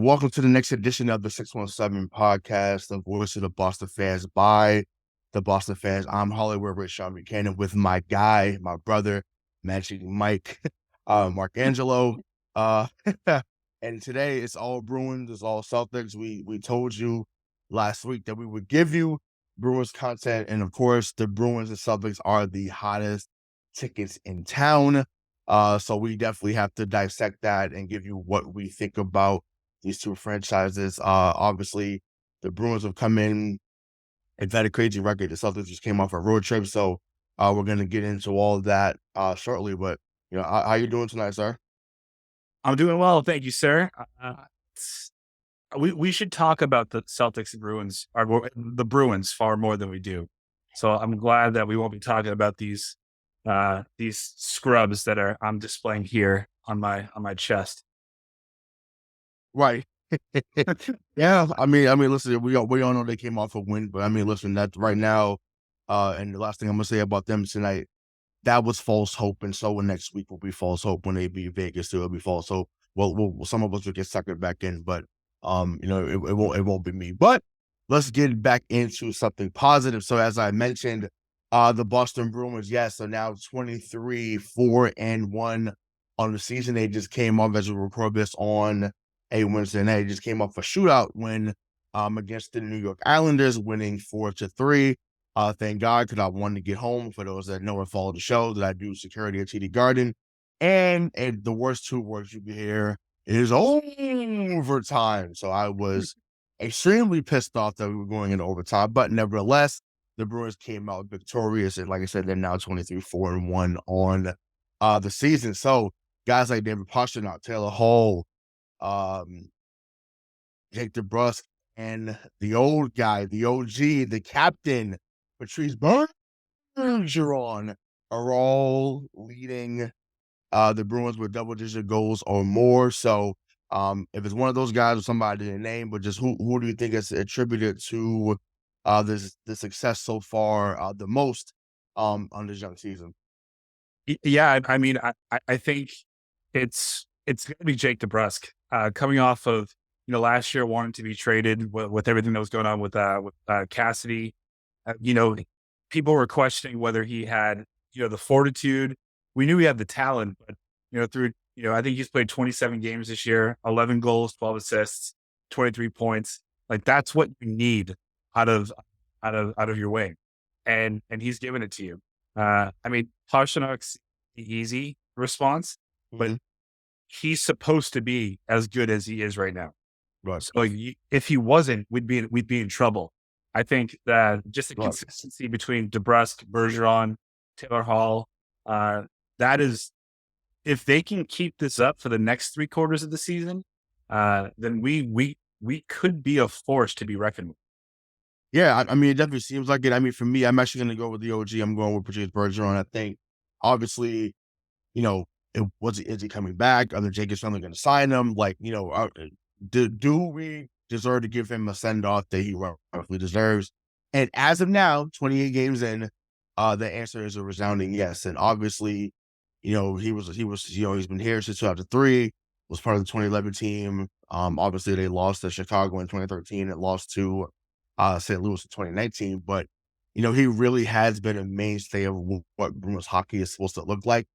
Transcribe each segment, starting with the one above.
Welcome to the next edition of the 617 podcast, the voice of the Boston fans by the Boston fans. I'm Hollywood Rich Sean Buchanan with my guy, my brother, Magic Mike, Mark Angelo. And today it's all Bruins, it's all Celtics. We told you last week that we would give you Bruins content. And of course, the Bruins and Celtics are the hottest tickets in town. So we definitely have to dissect that and give you what we think about these two franchises. Obviously, the Bruins have come in and had a crazy record. The Celtics just came off a road trip, so we're going to get into all of that shortly. But how you doing tonight, sir? I'm doing well, thank you, sir. We should talk about the Celtics and Bruins, or the Bruins, far more than we do. So I'm glad that we won't be talking about these scrubs that I'm displaying here on my chest. Right. Yeah. I mean, listen, we all know they came off a win, but I mean, listen, that right now, and the last thing I'm gonna say about them tonight, that was false hope, and so next week will be false hope when they beat Vegas. It'll be false hope. Well, some of us will get suckered back in, but it won't be me. But let's get back into something positive. So as I mentioned, the Boston Bruins, yes, are now 23-4-1 on the season. They just came off, as we record this on a Wednesday night, they just came off a shootout win against the New York Islanders, winning 4-3. Thank God, because I wanted to get home. For those that know or follow the show, that I do security at TD Garden. And the worst two words you can hear is overtime. So I was extremely pissed off that we were going into overtime. But nevertheless, the Bruins came out victorious. And like I said, they're now 23-4-1 on the season. So guys like David Pasternak, Taylor Hall, Jake DeBrusk, and the old guy, the OG, the captain, Patrice Bergeron, are all leading the Bruins with double-digit goals or more. So if it's one of those guys or somebody in name, but just who do you think is attributed to the success so far the most on this young season? Yeah, I mean, I think it's going to be Jake DeBrusk, coming off of last year wanting to be traded with everything that was going on with Cassidy. People were questioning whether he had the fortitude. We knew he had the talent, but through I think he's played 27 games this year, 11 goals, 12 assists, 23 points. Like that's what you need out of your wing, and he's giving it to you. I mean, Pasternak's the easy response, but he's supposed to be as good as he is right now. Right. So if he wasn't, we'd be in trouble. I think that just the consistency between DeBrusk, Bergeron, Taylor Hall, that is, if they can keep this up for the next 3 quarters of the season, then we could be a force to be reckoned with. Yeah, I mean, it definitely seems like it. I mean, for me, I'm actually going to go with the OG. I'm going with Patrice Bergeron. I think, obviously, is he coming back? Are the Jake family going to sign him? Like, do we deserve to give him a send-off that he roughly deserves? And as of now, 28 games in, the answer is a resounding yes. And obviously, he's been here since 2003, was part of the 2011 team. Obviously, they lost to Chicago in 2013 and lost to St. Louis in 2019, but he really has been a mainstay of what Bruins hockey is supposed to look like.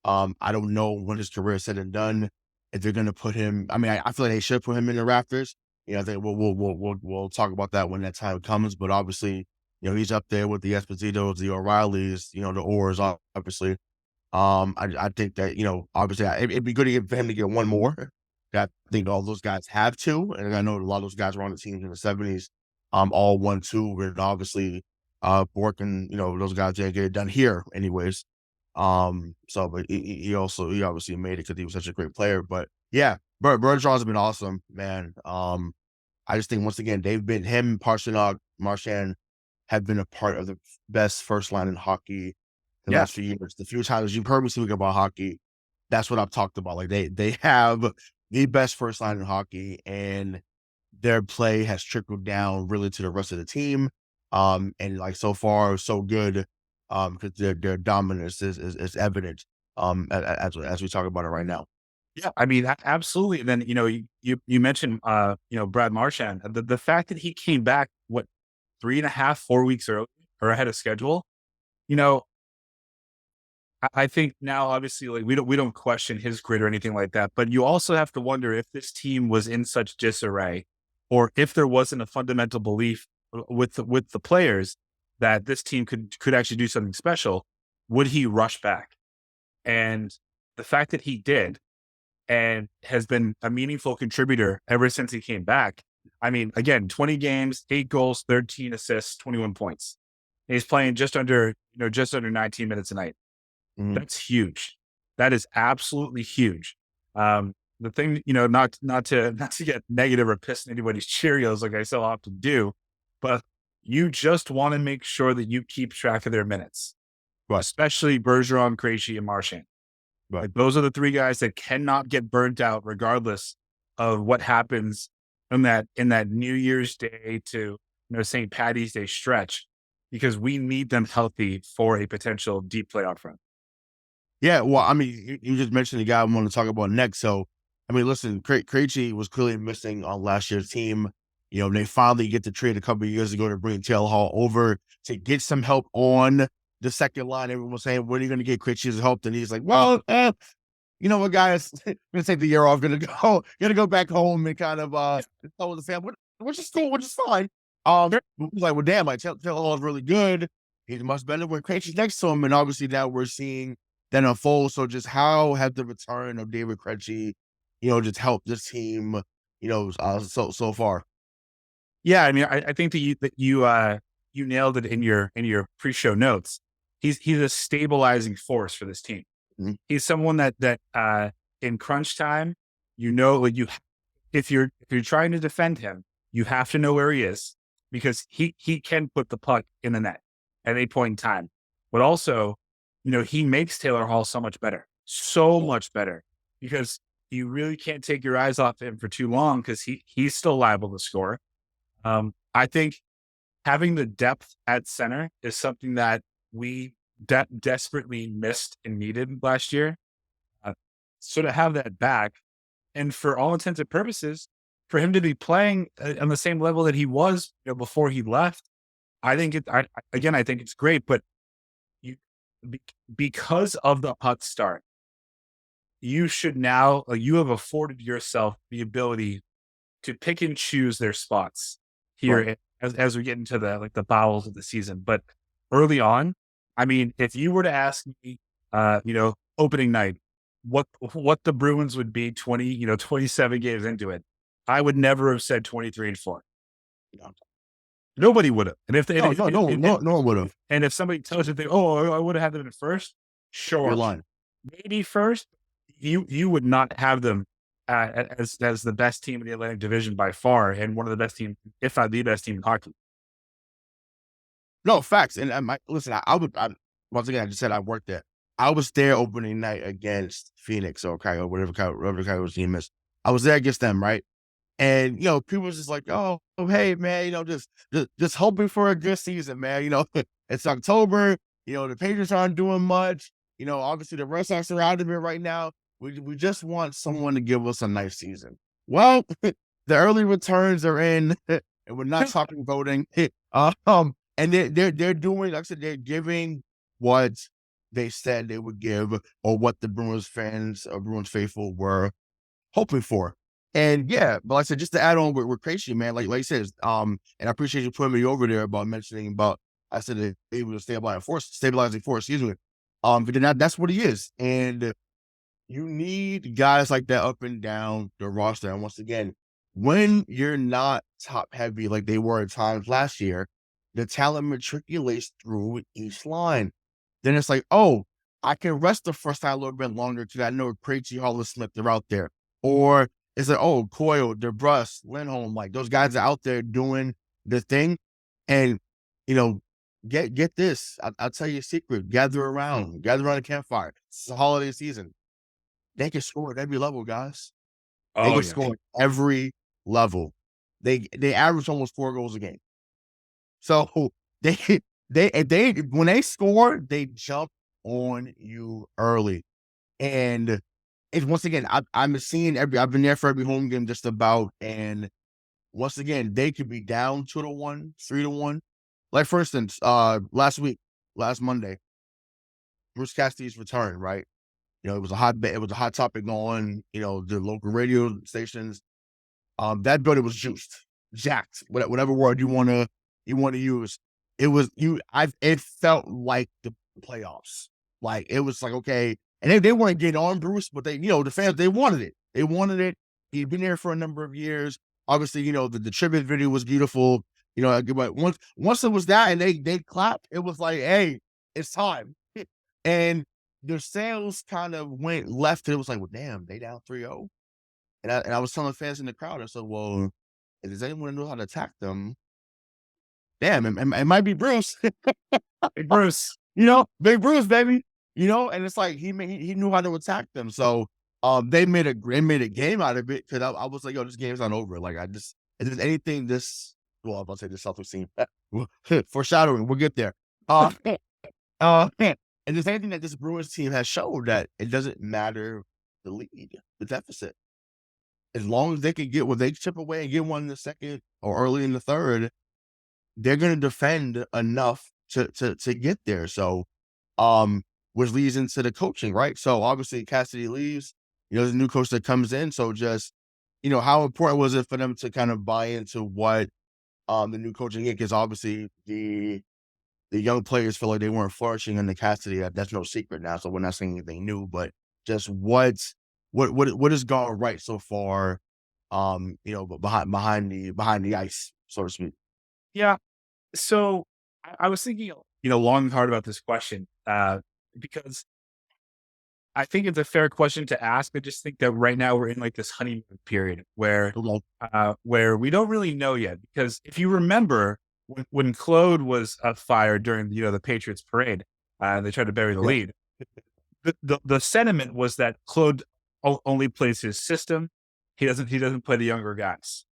I don't know when his career is said and done if they're going to put him. I mean, I feel like they should put him in the rafters. I think we'll talk about that when that time comes. But obviously, he's up there with the Espositos, the O'Reillys, the Orrs, obviously. I think that obviously it'd be good for him to get one more. I think all those guys have to, and I know a lot of those guys were on the teams in the 70s. All 1-2, and obviously, Bork and those guys didn't get it done here, anyways. But he obviously made it because he was such a great player. But yeah, Bergeron's been awesome, man. I just think once again him, Pasternak, Marchand have been a part of the best first line in hockey in the last few years. The few times you've heard me speak about hockey, that's what I've talked about. Like they have the best first line in hockey, and their play has trickled down really to the rest of the team. And like so far, so good. Because their dominance is evident. As we talk about it right now. Yeah, I mean, absolutely. And then, you mentioned, Brad Marchand. The fact that he came back, what, 3.5, 4 weeks early or ahead of schedule, you know, I think now, obviously, like we don't question his grit or anything like that, but you also have to wonder if this team was in such disarray, or if there wasn't a fundamental belief with the players that this team could actually do something special. Would he rush back? And the fact that he did, and has been a meaningful contributor ever since he came back. I mean, again, 20 games, 8 goals, 13 assists, 21 points. And he's playing just under 19 minutes a night. Mhm. That's huge. That is absolutely huge. The thing, not to get negative or piss in anybody's Cheerios like I so often do, but you just want to make sure that you keep track of their minutes, Right, especially Bergeron, Krejci, and Marchand. right. Like, those are the 3 guys that cannot get burnt out regardless of what happens in that New Year's Day to, St. Patty's Day stretch, because we need them healthy for a potential deep playoff run. Yeah, well, I mean, you just mentioned the guy I want to talk about next. So, I mean, listen, Krejci was clearly missing on last year's team. They finally get the trade a couple of years ago to bring Taylor Hall over to get some help on the second line. Everyone was saying, when are you going to get Krejci's help? And he's like, well, you know what, guys, I'm going to take the year off, gonna go back home and kind of tell the family, which is cool, which is fine. He's like, well, damn, like Taylor Hall is really good. He's much better when Krejci's next to him. And obviously now we're seeing that unfold. So just how has the return of David Krejci, just helped this team, so far? Yeah, I mean, I think that you nailed it in your pre-show notes. He's a stabilizing force for this team. Mhm. He's someone that in crunch time, like, if you're trying to defend him, you have to know where he is, because he can put the puck in the net at any point in time. But also, he makes Taylor Hall so much better, because you really can't take your eyes off him for too long, because he's still liable to score. I think having the depth at center is something that we desperately missed and needed last year. Uh, so to have that back, and for all intents and purposes, for him to be playing on the same level that he was, before he left, I think I think it's great. But you, be- because of the hot start, you should now, like, you have afforded yourself the ability to pick and choose their spots Right. here as we get into the bowels of the season. But early on, I mean, if you were to ask me, opening night, what the Bruins would be 27 games into it, I would never have said 23-4. No, Nobody would have. And if they, no, no, no, no, no one would have. and if somebody tells you, I would have had them at first, You're sure, lying. maybe first, you would not have them as the best team in the Atlantic Division by far, and one of the best teams, if not the best team in hockey. No, facts. And listen, once again, I just said I worked there. I was there opening night against Phoenix or Chicago, whatever Chicago's team is. I was there against them, right? And people was just like, oh, hey, man, just hoping for a good season, man. It's October. The Patriots aren't doing much. Obviously the Red Sox are out of it right now. We just want someone to give us a nice season. Well, the early returns are in, and we're not talking voting. And they're doing, like I said, they're giving what they said they would give, or what the Bruins fans or Bruins faithful were hoping for. And yeah, but like I said, just to add on with Krejci, man, like you said, and I appreciate you putting me over there about mentioning about, I said that they were stabilizing force, excuse me. But then that's what he is. And you need guys like that up and down the roster. And once again, when you're not top heavy like they were at times last year, the talent matriculates through each line. Then it's like, oh, I can rest the first line a little bit longer because I know Krejci, Hall, Smith, they're out there. Or it's like, oh, Coyle, DeBrusk, Lindholm, like those guys are out there doing the thing. And, you know, get this. I'll tell you a secret. Gather around a campfire. It's the holiday season. They can score at every level, guys. They Oh can yeah. score at every level. They average almost 4 goals a game. So they they when they score, they jump on you early. And once again, I'm seeing I've been there for every home game just about, and once again, they could be down 2-1, 3-1. Like for instance, last Monday, Bruce Cassidy's return, right? It was a hot topic on, the local radio stations. That building was juiced, jacked, whatever word you wanna use. It felt like the playoffs. Like it was like, okay, and they weren't getting on Bruce, but they, the fans, they wanted it. They wanted it. He'd been there for a number of years. Obviously, the tribute video was beautiful. But once it was that and they clapped, it was like, hey, it's time. And their sales kind of went left. And it was like, well, damn, they down 3-0. And I was telling fans in the crowd, I said, well, if there's anyone who knows how to attack them, damn, it might be Bruce. Hey, Bruce. Big Bruce, baby. And it's like he knew how to attack them. So they made a game out of it, because I was like, yo, this game's not over. Like if there's anything I'm about to say this Celtics team. Foreshadowing, we'll get there. And there's anything that this Bruins team has showed, that it doesn't matter the lead, the deficit. As long as they can get they chip away and get one in the second or early in the third, they're going to defend enough to get there. So, which leads into the coaching, right? So obviously Cassidy leaves, there's a new coach that comes in. So just, how important was it for them to kind of buy into what the new coaching is? Because obviously the young players feel like they weren't flourishing under Cassidy. That's no secret now. So we're not saying anything new, but just what has gone right so far, behind the ice, so to speak. Yeah. So I was thinking, long and hard about this question, because I think it's a fair question to ask. I just think that right now we're in like this honeymoon period where we don't really know yet. Because if you remember when Claude was fired during, the Patriots parade, and they tried to bury the lead, the sentiment was that Claude only plays his system. He doesn't play the younger guys.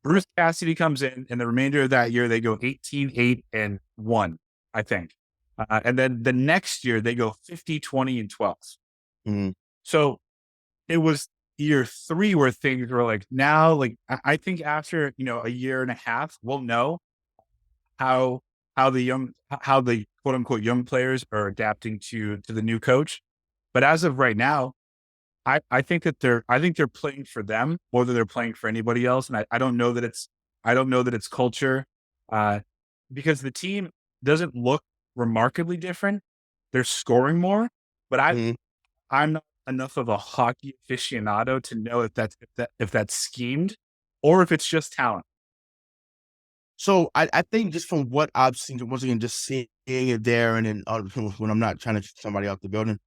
Bruce Cassidy comes in, and the remainder of that year, they go 18-8-1, I think. And then the next year, they go 50-20-12. Mm-hmm. So it was year 3 where things were like, now, like, I think after, a year and a half, we'll know how the quote unquote young players are adapting to the new coach. But as of right now, I think they're playing for them more than they're playing for anybody else. And I don't know that it's culture, because the team doesn't look remarkably different. They're scoring more, but I'm not enough of a hockey aficionado to know if that's schemed or if it's just talent. So I think just from what I've seen, once again, just seeing it there, and then when I'm not trying to kick somebody out the building,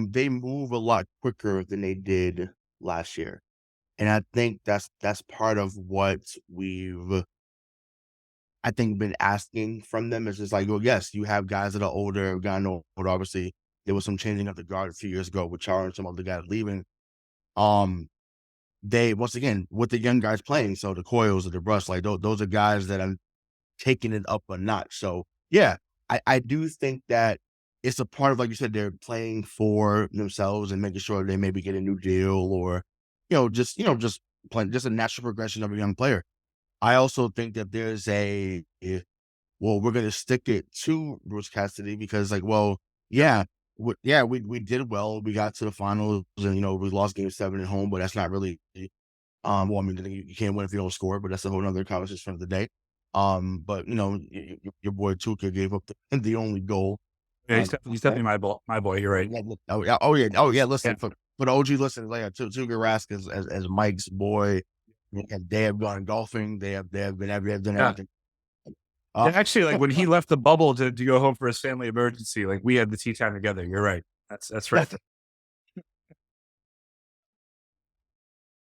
they move a lot quicker than they did last year. And I think that's part of what we've, I think, been asking from them. Is just like, well, yes, you have guys that are older, gotten older. Obviously, there was some changing of the guard a few years ago with Chara and some other guys leaving. They, once again, with the young guys playing, so the Coils or the DeBrusk, like those are guys that are taking it up a notch. So yeah, I do think that it's a part of, like you said, they're playing for themselves and making sure they maybe get a new deal, or just playing, just a natural progression of a young player. I also think that there's well, we're gonna stick it to Bruce Cassidy because, like, well, yeah, we did well. We got to the finals, and we lost Game 7 at home, but that's not really. Well, I mean, you can't win if you don't score, but that's a whole other conversation of the day. But your boy Tuca gave up the only goal. Yeah, he's definitely my boy. You're right. Oh yeah. Listen, for the OG listeners, like Tuca Rask as Mike's boy, and they have gone golfing. They have done everything. Actually, like when he left the bubble to go home for his family emergency, like we had the tea time together. You're right. That's right.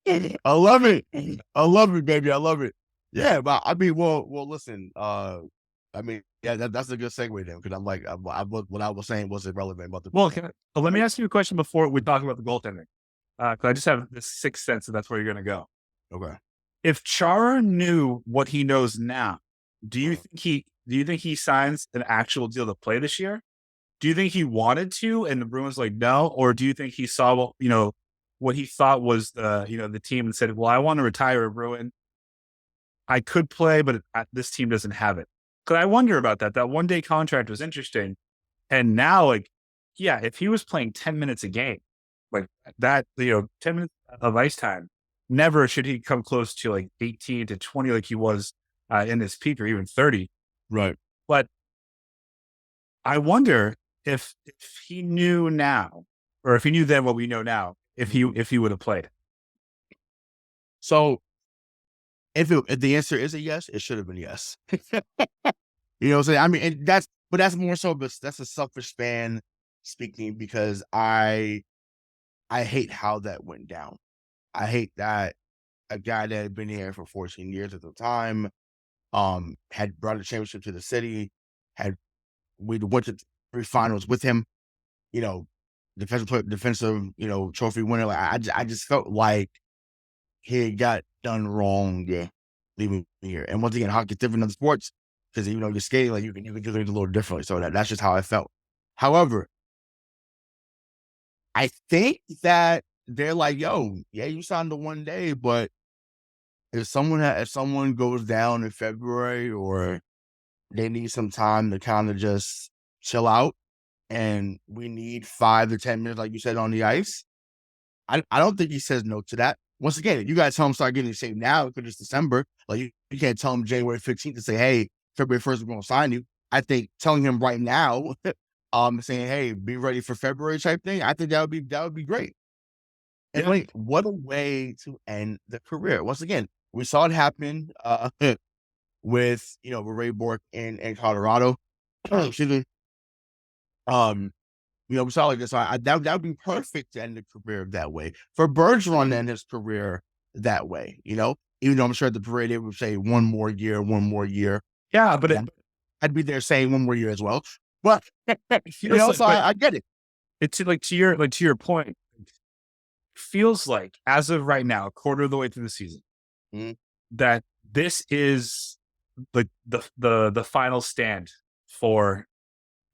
I love it, baby. I love it. Yeah, but I mean, well, listen. I mean, yeah, that's a good segue then, because I'm like, what I was saying wasn't relevant about the. Well, let me ask you a question before we talk about the goaltending, because I just have this sixth sense that that's where you're going to go. Okay. If Chara knew what he knows now, do you think he signs an actual deal to play this year, do you think he wanted to, and the Bruins like no, or do you think he saw what he thought was the team and said, well, I want to retire a Bruin. I could play, but this team doesn't have it. Because I wonder about that. That 1-day contract was interesting, and now if he was playing 10 minutes a game, like that, 10 minutes of ice time, never should he come close to like 18 to 20 like he was in his peak, or even 30. Right. But I wonder if he knew now, or if he knew then what we know now, if he would have played. So if the answer is a yes, it should have been yes. You know what I'm saying? I mean, and that's more so, but that's a selfish fan speaking, because I hate how that went down. I hate that a guy that had been here for 14 years at the time, had brought a championship to the city, we went to 3 finals with him, defensive, trophy winner. Like I just felt like he got done wrong leaving here. And once again, hockey's different than sports, because you're skating, like you can do things a little differently. So that's just how I felt. However, I think that they're like, yo, yeah, you signed the 1 day, but if someone goes down in February, or they need some time to kind of just chill out, and we need 5 to 10 minutes, like you said, on the ice, I don't think he says no to that. Once again, you guys tell him start getting in shape now, because it's December. Like you can't tell him January 15th to say, hey, February 1st, we're going to sign you. I think telling him right now, saying, hey, be ready for February type thing, I think that would be great. And what a way to end the career. Once again, we saw it happen with Ray Bork in Colorado. Excuse me. We saw like this. So that would be perfect to end the career that way. For Bergeron to end his career that way, even though I'm sure at the parade they would say one more year. Yeah, but I'd be there saying one more year as well. But so I get it. It's to your point. Feels like, as of right now, a quarter of the way through the season, that this is the final stand for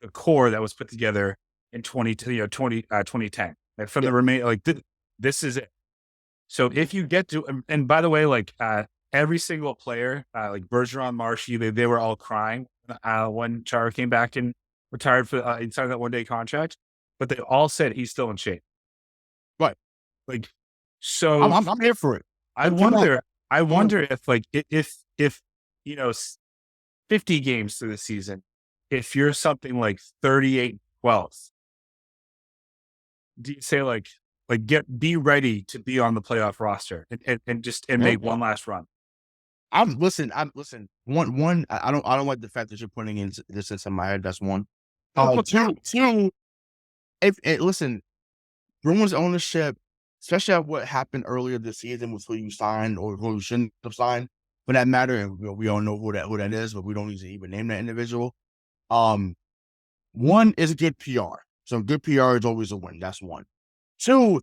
the core that was put together in 2010. Like from the remain, this is it. So if you get to, and by the way, every single player, like Bergeron, Marshy, they were all crying when Chara came back and retired for inside that 1 day contract, but they all said he's still in shape. Right. So I'm here for it. I wonder if 50 games through the season, if you're something like 38-12, do you say be ready to be on the playoff roster and make one last run? Listen. One, I don't like the fact that you're putting this into my head. That's one. Two, listen, Bruins ownership, especially at what happened earlier this season with who you signed or who you shouldn't have signed, for that matter, and we all know who that is, but we don't need to even name that individual. One is good PR. So good PR is always a win. That's one. Two,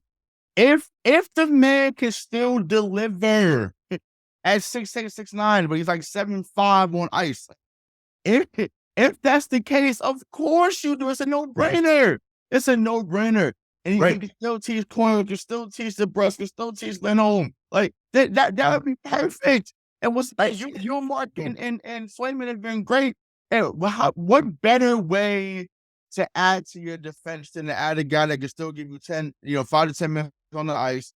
if the man can still deliver at 6'8", 6'9", but he's like 7'5" on ice, if that's the case, of course you do. It's a no-brainer. It's a no-brainer. And you can still teach Corner, you can still teach DeBrusk, you can still teach Lindholm. Like that would be perfect. And what's like Ullmark and Swayman have been great. And what better way to add to your defense than to add a guy that can still give you 5 to 10 minutes on the ice?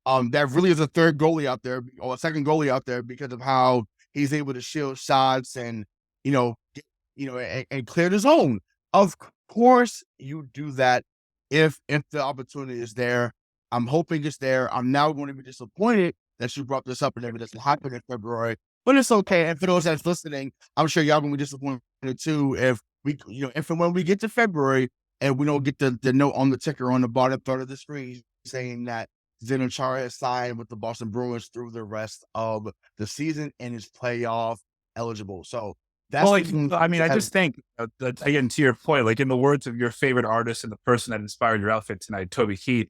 That really is a third goalie out there, or a second goalie out there, because of how he's able to shield shots and and clear the zone. Of course, you do that if the opportunity is there. I'm hoping it's there. I'm now going to be disappointed that you brought this up and it doesn't happen in February, but it's okay. And for those that's listening, I'm sure y'all gonna be disappointed too if we, if and when we get to February and we don't get the note on the ticker on the bottom third of the screen saying that Zdeno Chara has signed with the Boston Bruins through the rest of the season and is playoff eligible. So that's I just think that, again, to your point, in the words of your favorite artist and the person that inspired your outfit tonight, Toby Keith,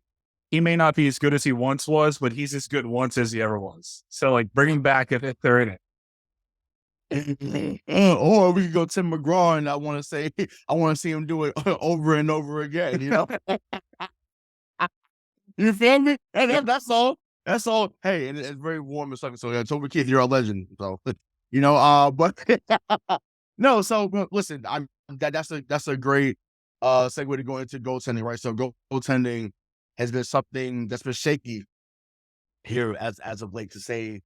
he may not be as good as he once was, but he's as good once as he ever was. So bring him back if they're in it. Or we could go Tim McGraw, and I want to see him do it over and over again. You feel me? That's all. That's all. Hey, and it's very warm and stuff. So yeah, Toby Keith, you're a legend. So but no. So listen, that's a great segue to go into goaltending, right? So goaltending has been something that's been shaky here as of late. To say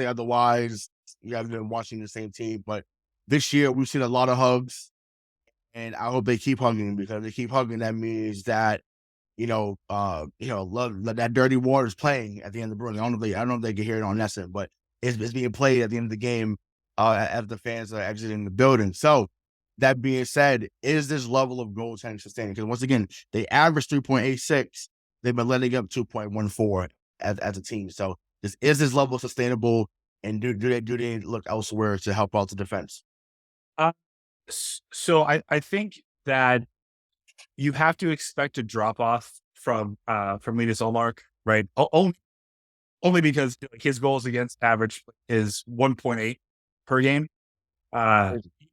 otherwise, you haven't been watching the same team. But this year we've seen a lot of hugs, and I hope they keep hugging, because if they keep hugging, that means that that dirty water is playing at the end of the Bruins. I don't know if they can hear it on Nesson, but it's being played at the end of the game as the fans are exiting the building. So that being said, is this level of goaltending sustaining? Because once again, they average 3.86. They've been letting up 2.14 as a team. So is this level sustainable? And do they look elsewhere to help out the defense? So I think that you have to expect a drop off from Linus Ullmark, right? Only because his goals against average is 1.8 per game.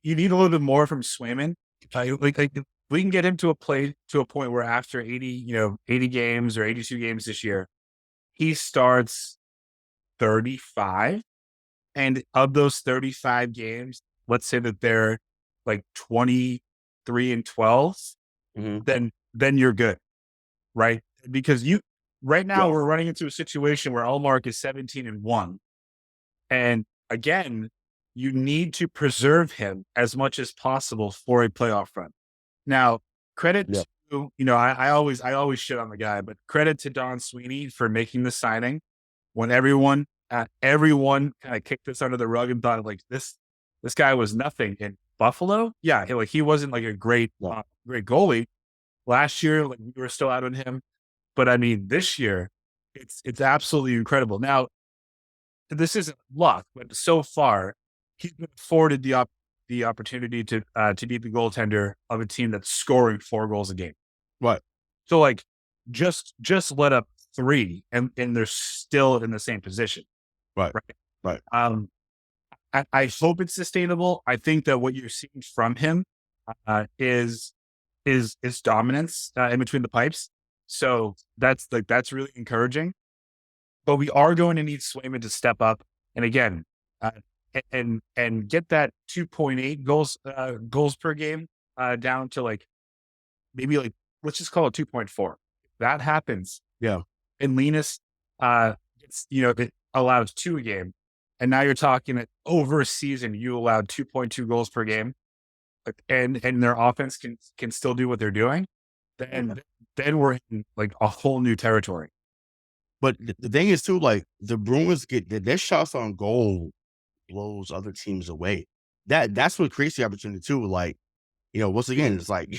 You need a little bit more from Swayman. If we can get him to a point where after 80 games or 82 games this year, he starts 35, and of those 35 games, let's say that they're like 23-12, then you're good, right? Because right now we're running into a situation where Ullmark is 17-1, and again, you need to preserve him as much as possible for a playoff run. Now, credit to I always shit on the guy, but credit to Don Sweeney for making the signing when everyone kind of kicked this under the rug and thought like this guy was nothing in Buffalo. Yeah, he wasn't like a great goalie. Last year, like we were still out on him, but I mean this year, it's absolutely incredible. Now, this isn't luck, but so far he's been afforded the opportunity to be the goaltender of a team that's scoring 4 goals a game. Right. So like just let up 3 and they're still in the same position. Right. I hope it's sustainable. I think that what you're seeing from him is dominance in between the pipes. So that's really encouraging. But we are going to need Swayman to step up, and again, and get that 2.8 goals per game down to like maybe like let's just call it 2.4. That happens, and Linus it allows 2 a game, and now you're talking that over a season you allowed 2.2 goals per game, and their offense can still do what they're doing, then we're in like a whole new territory. But the thing is too, like the Bruins get their shots on goal blows other teams away. That's what creates the opportunity too. Like, once again, it's like,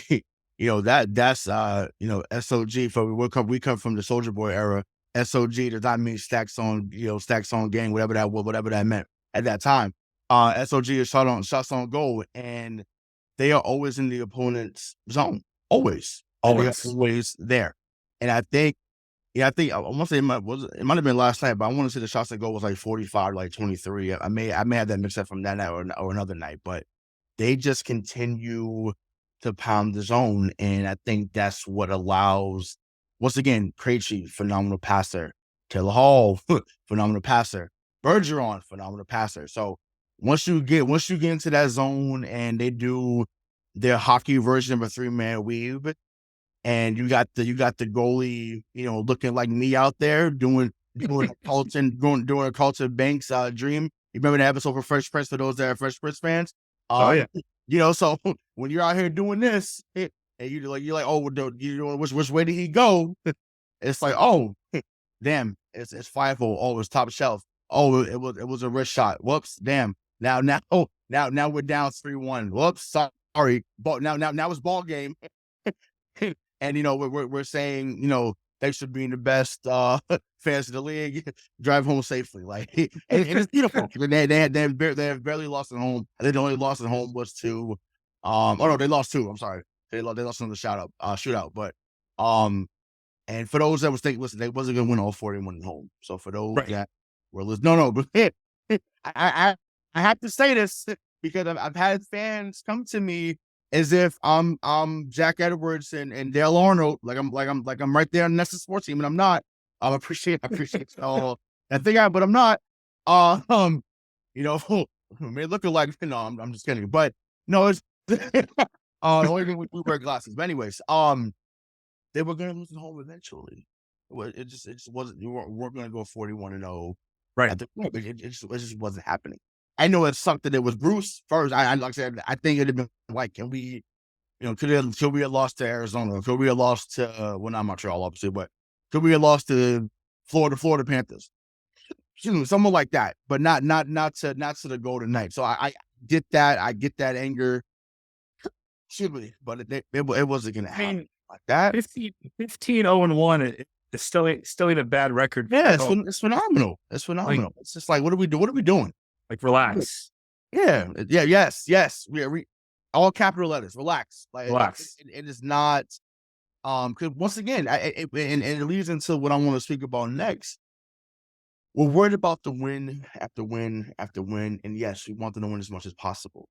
that's SOG for we come from the Soldier Boy era. SOG does not mean stacks on game, whatever that meant at that time. SOG is shots on goal, and they are always in the opponent's zone. Always there. And I think I want to say it might have been last night, but I want to say the shots that goal was like 45, like 23. I may have that mixed up from that night or another night, but they just continue to pound the zone, and I think that's what allows. Once again, Krejci, phenomenal passer. Taylor Hall, phenomenal passer. Bergeron, phenomenal passer. So once you get into that zone and they do their hockey version of a 3-man weave, and you got the goalie, looking like me out there doing a Carlton Banks dream. You remember the episode for Fresh Prince for those that are Fresh Prince fans? So when you're out here doing this, and you're like, oh, which way did he go? It's like, oh, damn, it's Fievel. Oh, it's top shelf. Oh, it was a wrist shot. Whoops, damn. Now we're down 3-1. Whoops, sorry. Now it's ball game. And we're saying they should be the best fans in the league. Drive home safely, like and it's beautiful. They have barely lost at home. I think the only loss at home was to they lost 2. I'm sorry, they lost in the shootout. But and for those that was thinking, listen, they wasn't gonna win all 4. They won at home. So for those that were listening, but I I have to say this because I've had fans come to me as if I'm Jack Edwards and Dale Arnold, like I'm right there on the Nessa sports team, and I'm not. I appreciate all that thing, but I'm not. You know, may look like I'm just kidding, but no, it's only thing we wear glasses. But anyways, they were gonna lose at home eventually. It just wasn't. We weren't gonna go 41-0 Right. at the point, but it just wasn't happening. I know it sucked that it was Bruce first. I like I said, I think it'd have been like, can we, could we have lost to Arizona? Could we have lost to well, not Montreal, obviously, but could we have lost to Florida Panthers? Someone like that, but not to the Golden Knights. So I get that. I get that anger. Excuse me, but it wasn't going to happen like that. 15-0-1 is still ain't a bad record. Yeah, it's phenomenal. It's phenomenal. Like, it's just like, what are we doing? What are we doing? Like, relax. Yeah. Yes. We all capital letters. Relax. Like, relax. It is not. Because once again, and it leads into what I want to speak about next. We're worried about the win after win after win, and yes, we want them to win as much as possible.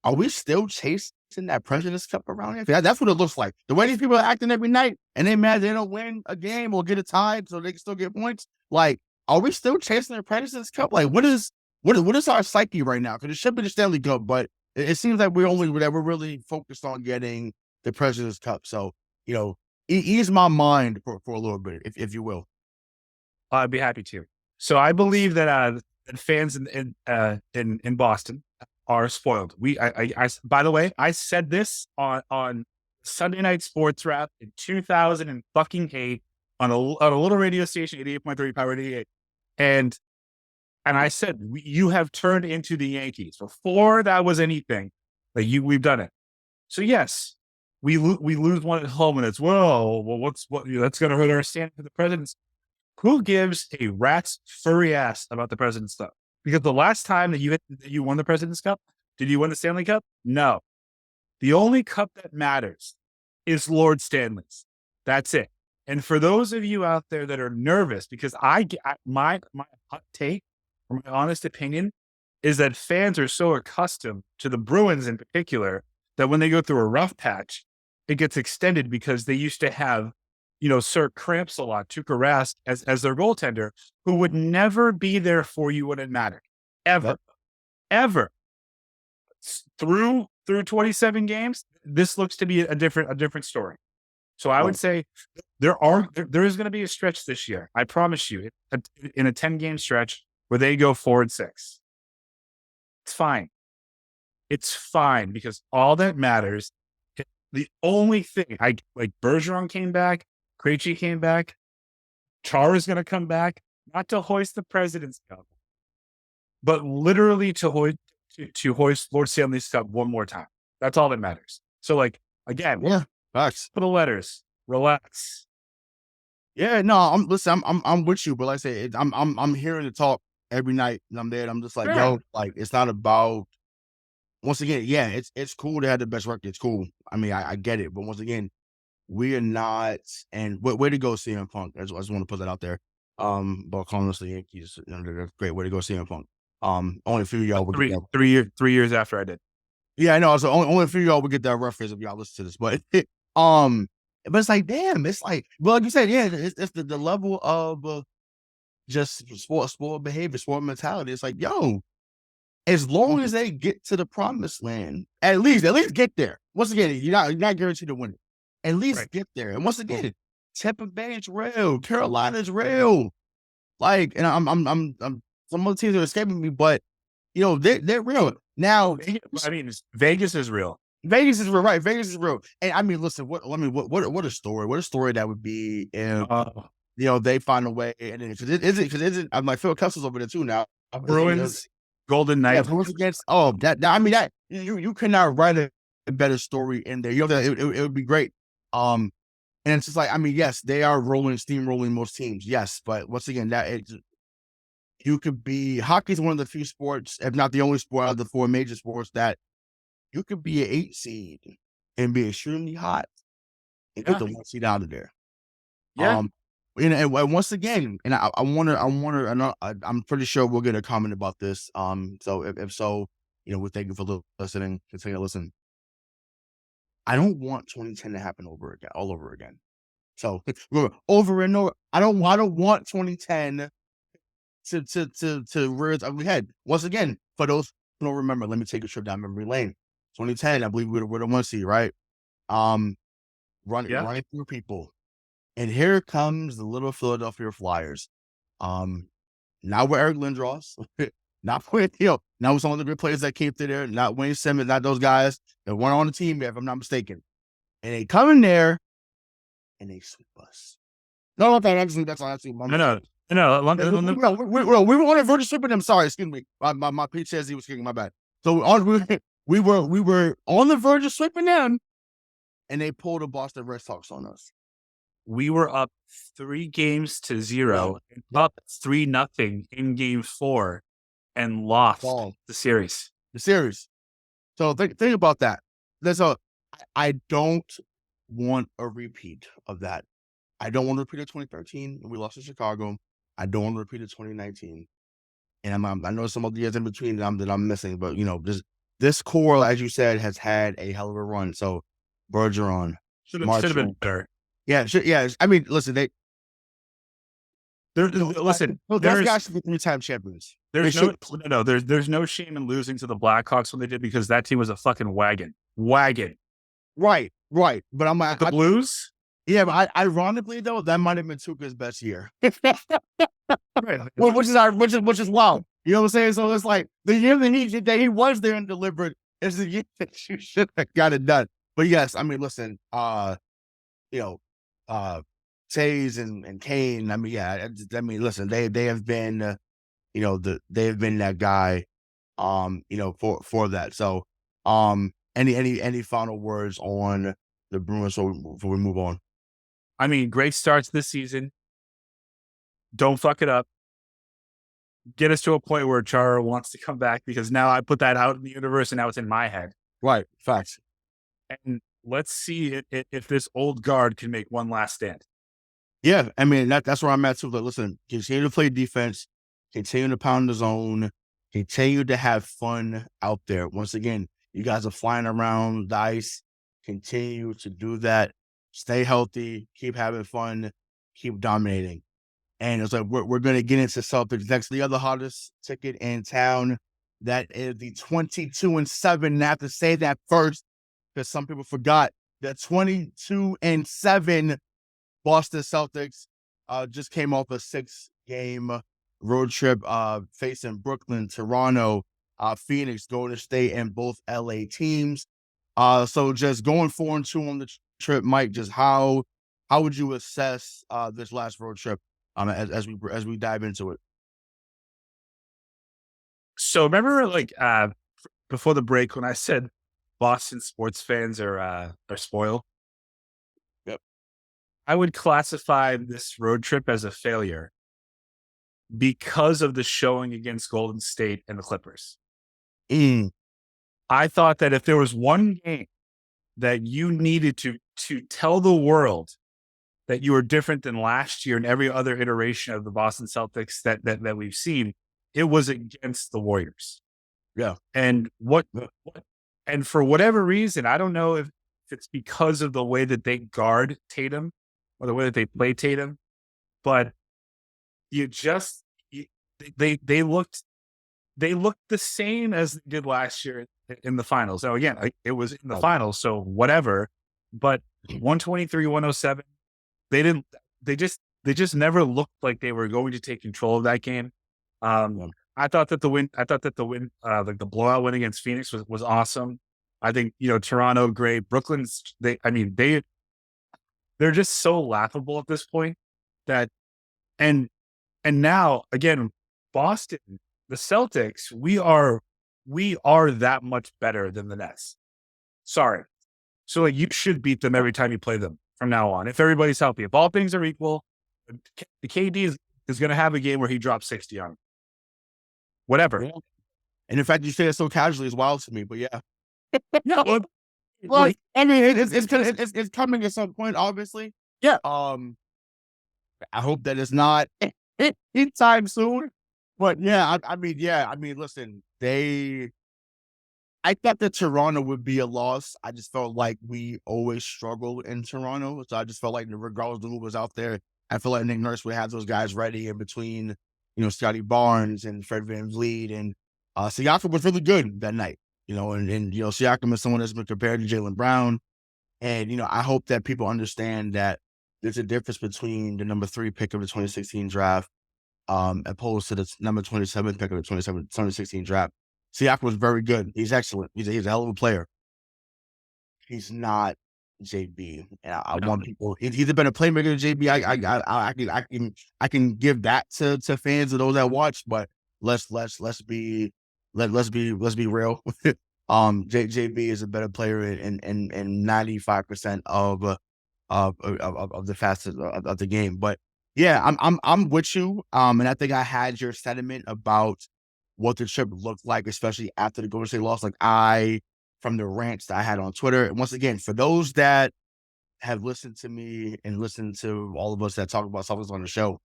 Are we still chasing that President's Cup around here? That's what it looks like. The way these people are acting every night, and they mad they don't win a game or get a tie so they can still get points. Like, are we still chasing the President's Cup? Like, what is our psyche right now? Because it should be the Stanley Cup, but it seems like we're really focused on getting the President's Cup. So, ease my mind for a little bit, if you will. I'd be happy to. So I believe that fans in Boston are spoiled. I by the way, I said this on Sunday Night Sports Wrap in 2008 on a little radio station, 88.3 Power 88, and I said you have turned into the Yankees before that was anything. Like we've done it. So yes, we lose one at home, and it's that's going to hurt our standing for the President's. Who gives a rat's furry ass about the President's Cup? Because the last time that you won the President's Cup, did you win the Stanley Cup? No. The only cup that matters is Lord Stanley's. That's it. And for those of you out there that are nervous, because my hot take, or my honest opinion, is that fans are so accustomed to the Bruins in particular that when they go through a rough patch, it gets extended because they used to have Sir Crampsalot, Tuukka Rask as their goaltender, who would never be there for you when it mattered. Ever. Through 27 games, this looks to be a different story. So I would say there is going to be a stretch this year. I promise you, in a 10-game stretch where they go 4-6. It's fine. It's fine because all that matters, the only thing, like Bergeron came back, Krejci came back. Chara's going to come back, not to hoist the President's Cup, but literally to hoist Lord Stanley's Cup one more time. That's all that matters. So, again, facts for the letters, relax. Yeah, no, I'm with you, but like I say, I'm hearing the talk every night, and I'm there, and I'm just like, yo, like it's not about. Once again, yeah, it's cool to have the best record. It's cool. I mean, I get it, but once again, we are not, and way to go, CM Punk. I just want to put that out there. About calling us the Yankees, great way to go, CM Punk. Only a few of y'all would get that. 3 years after I did. Yeah, I know. So only a few of y'all would get that reference if y'all listen to this. But but it's like, damn, it's like, well, like you said, yeah, it's the level of just sport behavior, sport mentality. It's like, yo, as long as they get to the promised land, at least get there. Once again, you're not guaranteed to win it. At least get there. And once again, Tampa Bay is real. Carolina's real. Like, and I'm some other teams are escaping me, but they're real. Now, I mean, Vegas is real. Vegas is real, right? Vegas is real. And I mean, listen, what a story. What a story that would be if they find a way. And then because I'm like Phil Kessel's over there too now. Bruins, Golden Knights. Yeah, Bruins against that you cannot write a better story in there. It would be great. And it's just like, I mean, yes, they are steamrolling most teams. Yes, but once again, hockey's one of the few sports, if not the only sport out of the 4 major sports, that you could be an 8 seed and be extremely hot and get the 1 seed out of there. Yeah. and once again, and I wonder, I'm pretty sure we'll get a comment about this. So if so, we thank you for listening. Continue to listen. I don't want 2010 to happen all over again. So over and over. I don't want 2010 to rear its ugly head. Once again, for those who don't remember, let me take a trip down memory lane. 2010, I believe we're the 1 seed, right? Running through people. And here comes the little Philadelphia Flyers. Not with Eric Lindros, not with now with some of the good players that came through there, not Wayne Simmons, not those guys that weren't on the team yet, if I'm not mistaken. And they come in there and they sweep us. No, that's honestly No. We were on the verge of sweeping them. Sorry, excuse me. My PTSD was kicking my bad. So we were on the verge of sweeping them, and they pulled the Boston Red Sox on us. We were up 3-0, up 3-0 in Game 4, and lost the series. So think about that. I don't want a repeat of that. I don't want to repeat of 2013 when we lost to Chicago. I don't want to repeat of 2019. And I know some of the years in between that I'm missing, but this core, as you said, has had a hell of a run. So Bergeron should have been better. Yeah, I mean, listen, those guys should be 3-time champions. There's no shame in losing to the Blackhawks when they did, because that team was a fucking wagon. Right. But I'm like, the Blues. Yeah, but ironically though, that might have been Tuukka's best year. Right. which is wild. You know what I'm saying? So it's like the year that he was there and delivered is the year that you should have got it done. But yes, I mean, listen, Tays and Kane. I mean, listen, they have been, they have been that guy, for that. So, any final words on the Bruins before we move on? I mean, great starts this season. Don't fuck it up. Get us to a point where Chara wants to come back, because now I put that out in the universe and now it's in my head. Right. Facts. And let's see if this old guard can make one last stand. Yeah, I mean, that's where I'm at too. But listen, continue to play defense, continue to pound the zone, continue to have fun out there. Once again, you guys are flying around the ice. Continue to do that. Stay healthy. Keep having fun. Keep dominating. And it's like we're going to get into Celtics next. The other hottest ticket in town, that is the 22-7. And I have to say that first, because some people forgot. The 22-7 Boston Celtics just came off a 6-game road trip facing Brooklyn, Toronto, Phoenix, Golden State, and both LA teams. So just going 4-2 on the trip, Mike, just how would you assess this last road trip as we dive into it? So remember, like before the break, when I said Boston sports fans are spoiled? Yep. I would classify this road trip as a failure because of the showing against Golden State and the Clippers. I thought that if there was one game that you needed to tell the world that you were different than last year and every other iteration of the Boston Celtics that we've seen, it was against the Warriors. Yeah. And and for whatever reason, I don't know if it's because of the way that they guard Tatum or the way that they play Tatum, but they looked the same as they did last year in the finals. Now, again, it was in the finals, so whatever. But 123-107, they just never looked like they were going to take control of that game. I thought that the win, like the blowout win against Phoenix was awesome. I think, Toronto, great. Brooklyn's, they're just so laughable at this point that, and now again, Boston, the Celtics, we are that much better than the Nets. Sorry. So you should beat them every time you play them from now on. If everybody's healthy, if all things are equal, the KD is going to have a game where he drops 60 on them. Whatever. Yeah. And in fact, you say it so casually is wild to me, but yeah. Yeah. Well, I mean, it's coming at some point, obviously. Yeah. I hope that it's not anytime soon. But yeah, I mean, listen, I thought that Toronto would be a loss. I just felt like we always struggle in Toronto. So I just felt like regardless of who was out there, I feel like Nick Nurse would have those guys ready in between, Scotty Barnes and Fred VanVleet. And Siakam was really good that night, and Siakam is someone that's been compared to Jaylen Brown. And, I hope that people understand that there's a difference between the number 3 pick of the 2016 draft, opposed to the number 27 pick of the 2016 draft. Siakam was very good. He's excellent. He's a hell of a player. He's not JB, and I want people. He's a better playmaker than JB. I can give that to fans of those that watch, but let's be real. JB is a better player in 95% of the facets of the game. But yeah, I'm with you. And I think I had your sentiment about what the trip looked like, especially after the Golden State loss. From the rants that I had on Twitter. And once again, for those that have listened to me and listened to all of us that talk about Celtics on the show,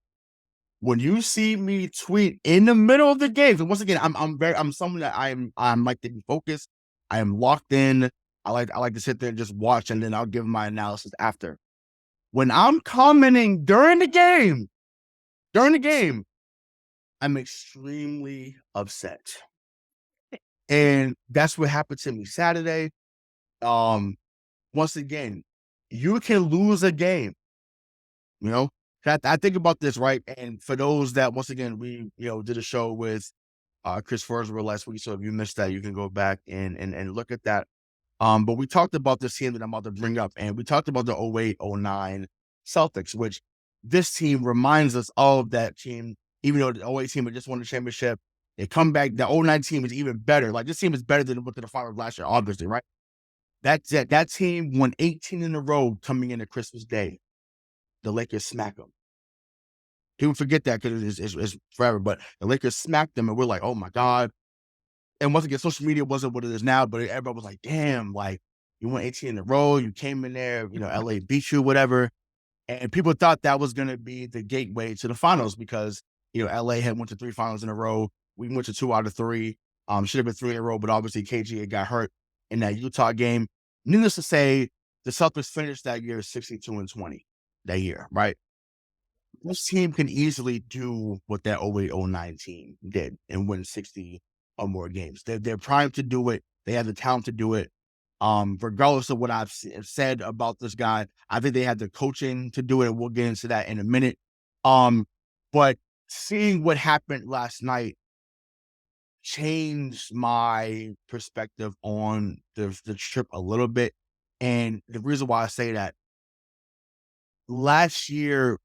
when you see me tweet in the middle of the games, and once again, I'm someone that I'm like to be focused. I am locked in. I like to sit there and just watch, and then I'll give my analysis after. When I'm commenting during the game, I'm extremely upset. And that's what happened to me Saturday. Once again, you can lose a game. I think about this, right? And for those that, once again, we did a show with Chris Forsberg last week. So if you missed that, you can go back and look at that. But we talked about this team that I'm about to bring up, and we talked about the 08-09 Celtics, which this team reminds us of that team. Even though the 08 team had just won the championship, they come back. The 09 team is even better. Like, this team is better than went to the finals last year, obviously, right? That team won 18 in a row coming into Christmas Day. The Lakers smack them. People forget that because it's forever, but the Lakers smacked them, and we're like, oh my God. And once again, social media wasn't what it is now, but everybody was like, damn, like, you won 18 in a row, you came in there, LA beat you, whatever. And people thought that was going to be the gateway to the finals because, LA had went to 3 finals in a row. We went to 2 out of 3. Should have been 3 in a row, but obviously KG had got hurt in that Utah game. Needless to say, the Celtics finished that year 62-20 that year, right? This team can easily do what that 08-09 team did and win 60 or more games. They're primed to do it. They have the talent to do it. Regardless of what I've said about this guy, I think they have the coaching to do it, and we'll get into that in a minute. But seeing what happened last night changed my perspective on the trip a little bit. And the reason why I say that, last year,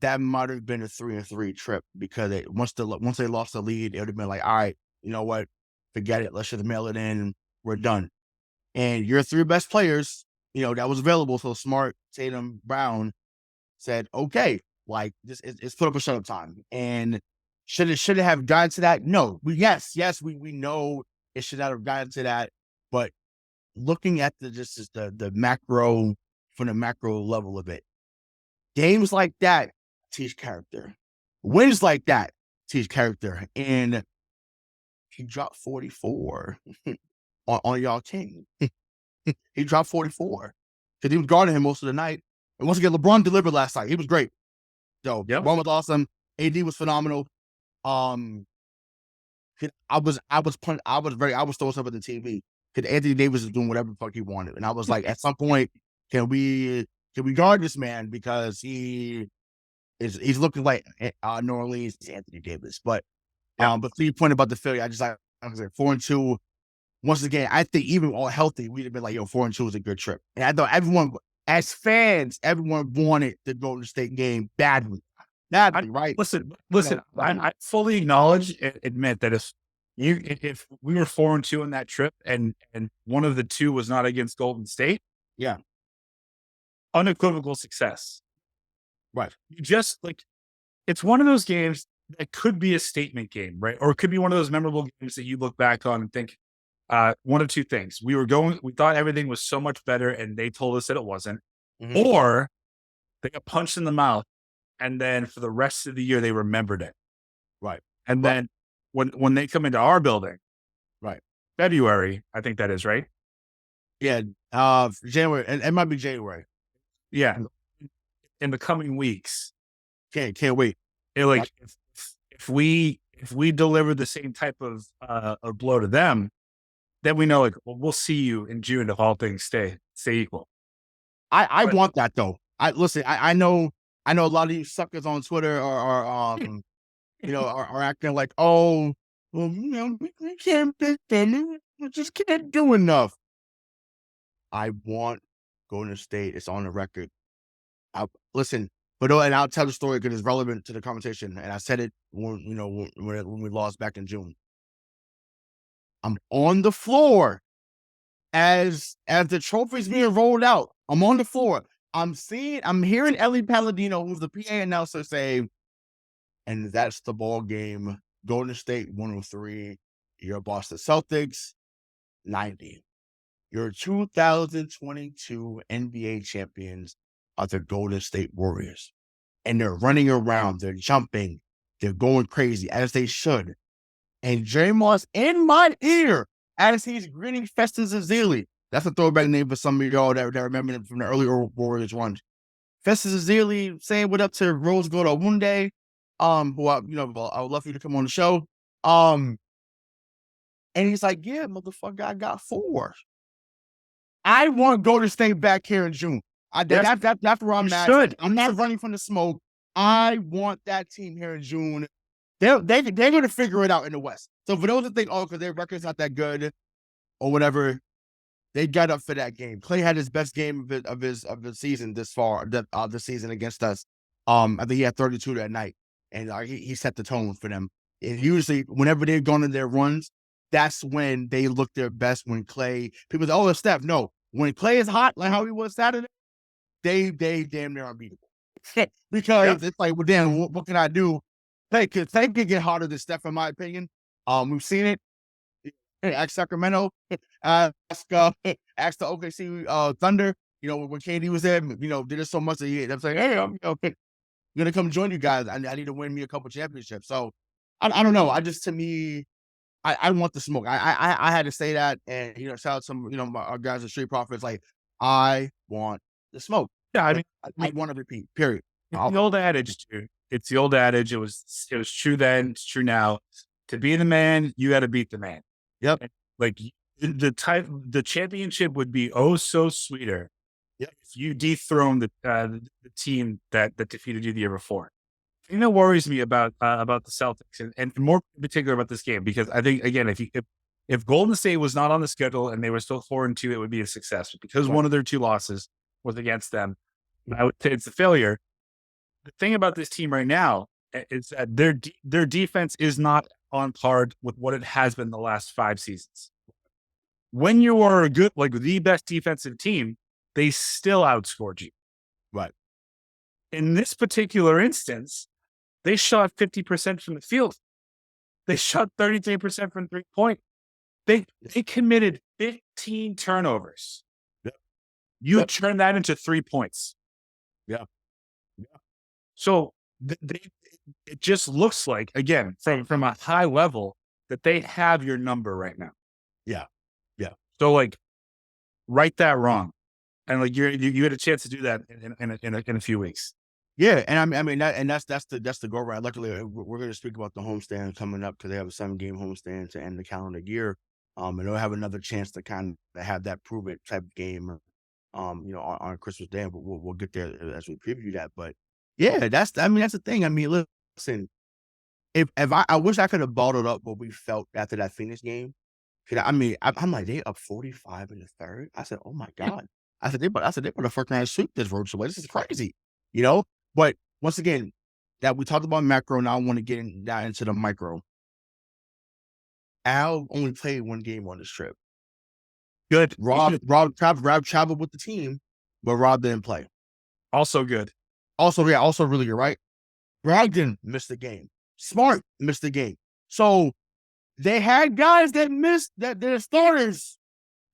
that might have been a 3-3 trip because once they lost the lead, it would have been like, all right, you know what? Forget it. Let's just mail it in. We're done. And your 3 best players, that was available. So Smart, Tatum, Brown said, okay, like, this it's put up a shut up time. And should it have gotten to that? No. Yes, we know it should not have gotten to that. But looking at the macro, from the macro level of it, games like that teach character. Wins like that teach character. And he dropped 44 on y'all king. He dropped 44 because he was guarding him most of the night. And once again, LeBron delivered last night. He was great. So LeBron was awesome. AD was phenomenal. I was throwing stuff at the TV because Anthony Davis is doing whatever the fuck he wanted. And I was like, at some point, can we guard this man because he's looking like New Orleans Anthony Davis. But to your point about the Philly, I was like 4-2. Once again, I think even all healthy, we'd have been like, 4-2 is a good trip. And I thought everyone, as fans, everyone wanted the Golden State game badly, right? Listen. I fully acknowledge and admit that if we were 4-2 in that trip and one of the 2 was not against Golden State, unequivocal success. Right. You just it's one of those games that could be a statement game, right? Or it could be one of those memorable games that you look back on and think, one of 2 things. We thought everything was so much better and they told us that it wasn't. Mm-hmm. Or they got punched in the mouth and then for the rest of the year they remembered it. Right. And then when they come into our building, Right. February, I think that is right. Yeah. January. It might be January. Yeah. In the coming weeks. Can't wait. Like if we deliver the same type of blow to them, then we know, like, well, we'll see you in June if all things stay equal. I want that though. I know a lot of you suckers on Twitter are are acting like, oh, well, we can't pick them. We just can't do enough. I want Golden State. It's on the record. Listen, and I'll tell the story because it's relevant to the conversation. And I said it when we lost back in June. I'm on the floor as the trophy's being rolled out. I'm on the floor. I'm hearing Ellie Palladino, who's the PA announcer, say, and that's the ball game. Golden State 103. Your Boston Celtics 90. Your 2022 NBA champions are the Golden State Warriors. And they're running around, they're jumping, they're going crazy, as they should. And Draymond's in my ear as he's grinning Festus Ezeli. That's a throwback name for some of y'all that remember him from the earlier Warriors run. Festus Ezeli saying what up to Rose Gold Ogunde, who I would love for you to come on the show. And he's like, yeah, motherfucker, I got 4. I want Golden State back here in June. That's where I'm at. I'm not running from the smoke. I want that team here in June. They're going to figure it out in the West. So for those that think, because their record's not that good or whatever, they got up for that game. Clay had his best game of his season this far, the season against us. I think he had 32 that night, and he set the tone for them. And usually, whenever they've gone in their runs, that's when they look their best. When Clay, people say, "Oh, it's Steph." No, when Clay is hot, like how he was Saturday, they damn near unbeatable. Because it's like, well, damn, what can I do? Clay could get harder than Steph, in my opinion. We've seen it. Ask Sacramento. Ask the OKC Thunder. When KD was there, did it so much that he was like, hey, I'm gonna come join you guys. I need to win me a couple championships. So I don't know. To me, I want the smoke. I had to say that, and shout out some our guys at Street Profits. Like, I want the smoke. Yeah, I mean, I want to repeat. Period. It's the old adage, dude. It's the old adage. It was true then. It's true now. To be the man, you got to beat the man. Yep. And, like, the championship would be so sweeter. Yep. If you dethrone the team that defeated you the year before. The thing that worries me about the Celtics and more in particular about this game, because I think, again, if Golden State was not on the schedule and they were still 4-2, it would be a success. But because one of their 2 losses was against them, I would say it's a failure. The thing about this team right now is that their defense is not on par with what it has been the last 5 seasons. When you are a good, like the best defensive team, they still outscored you. Right. In this particular instance, they shot 50% from the field. They shot 33% from 3-point. They committed 15 turnovers. Yep. You turn that into 3 points. Yeah. So it just looks like, again, from a high level, that they have your number right now. Yeah. So, like, right that wrong, and like you had a chance to do that in a few weeks. Yeah, and I mean that's the go right. Luckily, we're going to speak about the homestand coming up because they have a 7-game homestand to end the calendar year. And they'll have another chance to kind of have that prove it type game, on Christmas Day. But we'll get there as we preview that. But yeah, that's the thing. I mean, listen, if I wish I could have bottled up what we felt after that Phoenix game. I'm like, they up 45 in the third. I said, oh my God. I said, they put a first round sweep this road. So this is crazy, But once again, that we talked about macro. Now I want to get down into the micro. Al only played 1 game on this trip. Good. Rob traveled with the team, but Rob didn't play. Also good. Also really good, right? Brogdon missed the game. Smart missed the game. So they had guys that missed that they're starters.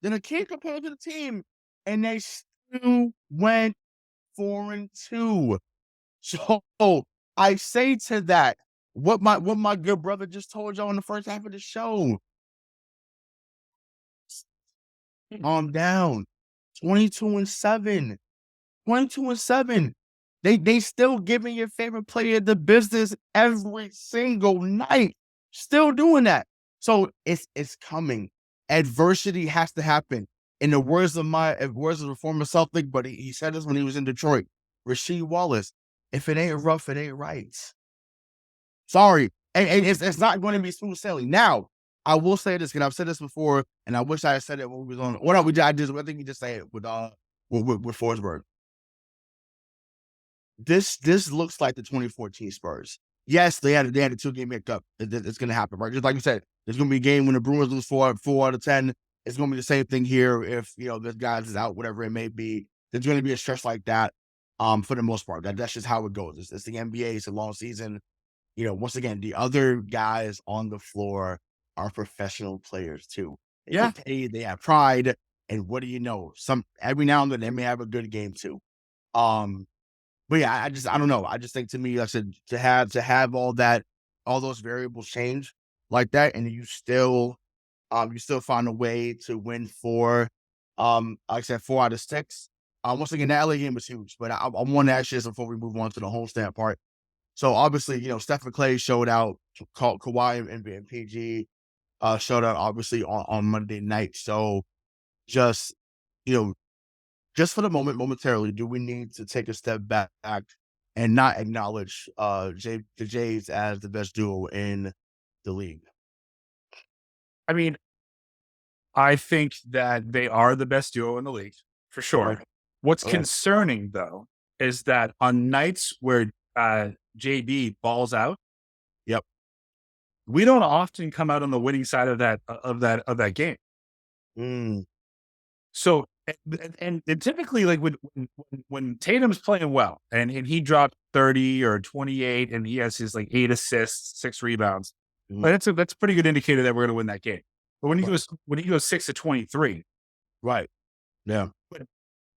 Then a kid compared to the team, and they still went 4-2. So I say to that, what my good brother just told y'all in the first half of the show. Calm down. 22-7. 22-7. They still giving your favorite player the business every single night. Still doing that. So it's coming. Adversity has to happen. In the words of a former Celtic, but he said this when he was in Detroit. Rasheed Wallace, if it ain't rough, it ain't right. Sorry. And it's not going to be smooth sailing. Now, I will say this, and I've said this before, and I wish I had said it when we was on. Well, no, I think we just say it with Forsberg. This looks like the 2014 Spurs. Yes, they had a 2-game hiccup. It's going to happen, right? Just like you said, there's going to be a game when the Bruins lose 4 out of 10. It's going to be the same thing here if this guy is out, whatever it may be. There's going to be a stress like that. For the most part, that's just how it goes. It's the NBA. It's a long season. Once again, the other guys on the floor are professional players too. They get paid, they have pride, and what do you know? Every now and then they may have a good game too. But yeah, I don't know. I just think, to me, like I said, to have all those variables change like that, and you still find a way to win 4, like I said, 4 out of 6. Once again, the LA game was huge, but I want to ask you this before we move on to the homestand part. So obviously, Stephen Clay showed out, Kawhi and PG showed out obviously on Monday night. So just for the momentarily, do we need to take a step back and not acknowledge the Jays as the best duo in the league? I mean, I think that they are the best duo in the league, for sure. Okay. What's concerning, though, is that on nights where JB balls out, Yep, we don't often come out on the winning side of that game. So, and typically, like when Tatum's playing well and he dropped 30 or 28 and he has his like 8 assists, 6 rebounds, that's a pretty good indicator that we're going to win that game. But when he goes 6 to 23, right, yeah,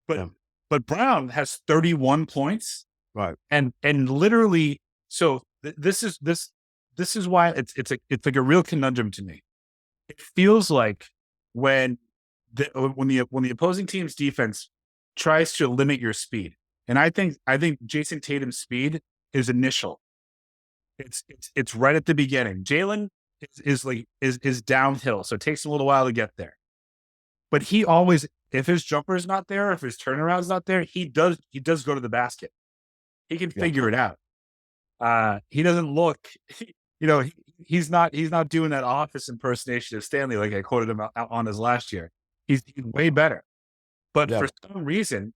but Brown has 31 points, right, and literally, so this is why it's like a real conundrum to me. It feels like when the opposing team's defense tries to limit your speed, and I think Jayson Tatum's speed is initial. It's right at the beginning. Jaylen is downhill, so it takes a little while to get there. But he always, if his jumper is not there, if his turnaround is not there, he does go to the basket. He can figure it out. He doesn't look, he's not doing that office impersonation of Stanley like I quoted him on his last year. He's way better. But for some reason,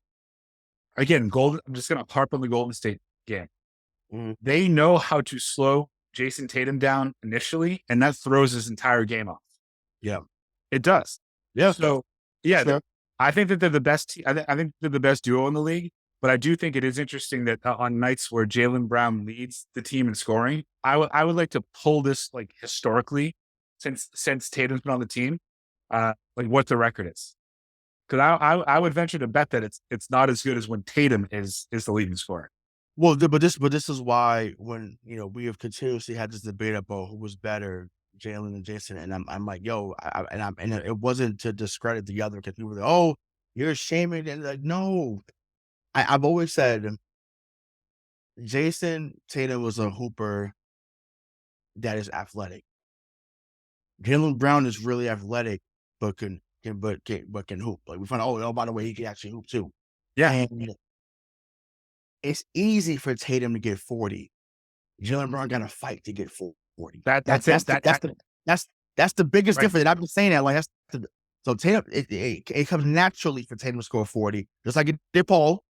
again, I'm just going to harp on the Golden State game. They know how to slow Jayson Tatum down initially, and that throws his entire game off. Yeah, it does. Yeah. So, yeah, I think that they're the best. I think they're the best duo in the league. But I do think it is interesting that on nights where Jaylen Brown leads the team in scoring, I would like to pull this like historically, since Tatum's been on the team, like what the record is. Because I would venture to bet that it's not as good as when Tatum is the leading scorer. Well, but this is why when we have continuously had this debate about who was better, Jaylen and Jayson, and I'm like, yo, and it wasn't to discredit the other, because people were like, oh, you're shaming, and like, no, I've always said Jayson Tatum was a hooper that is athletic. Jaylen Brown is really athletic, but can hoop. Like we find out, oh, by the way, he can actually hoop too. Yeah. And it's easy for Tatum to get 40. Jaylen Brown got to fight to get 40. That's the biggest difference. And I've been saying that, like, so Tatum, it comes naturally for Tatum to score 40, just like it did Paul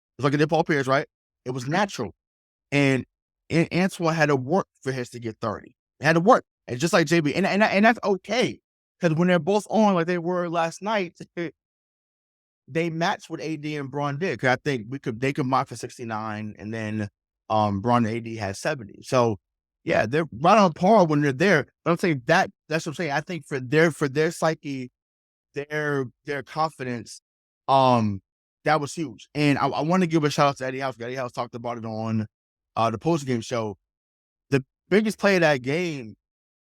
Pierce, right? It was natural, and Antoine had to work for his to get 30. It had to work, and just like JB, and that's okay, because when they're both on like they were last night, they matched what AD and Braun did. Because I think they could mark for 69, and then Braun and AD had 70. So yeah, they're right on par when they're there. But I'm saying that's what I'm saying. I think for their psyche, their confidence, that was huge. And I want to give a shout out to Eddie House. Eddie House talked about it on the post-game show, the biggest play of that game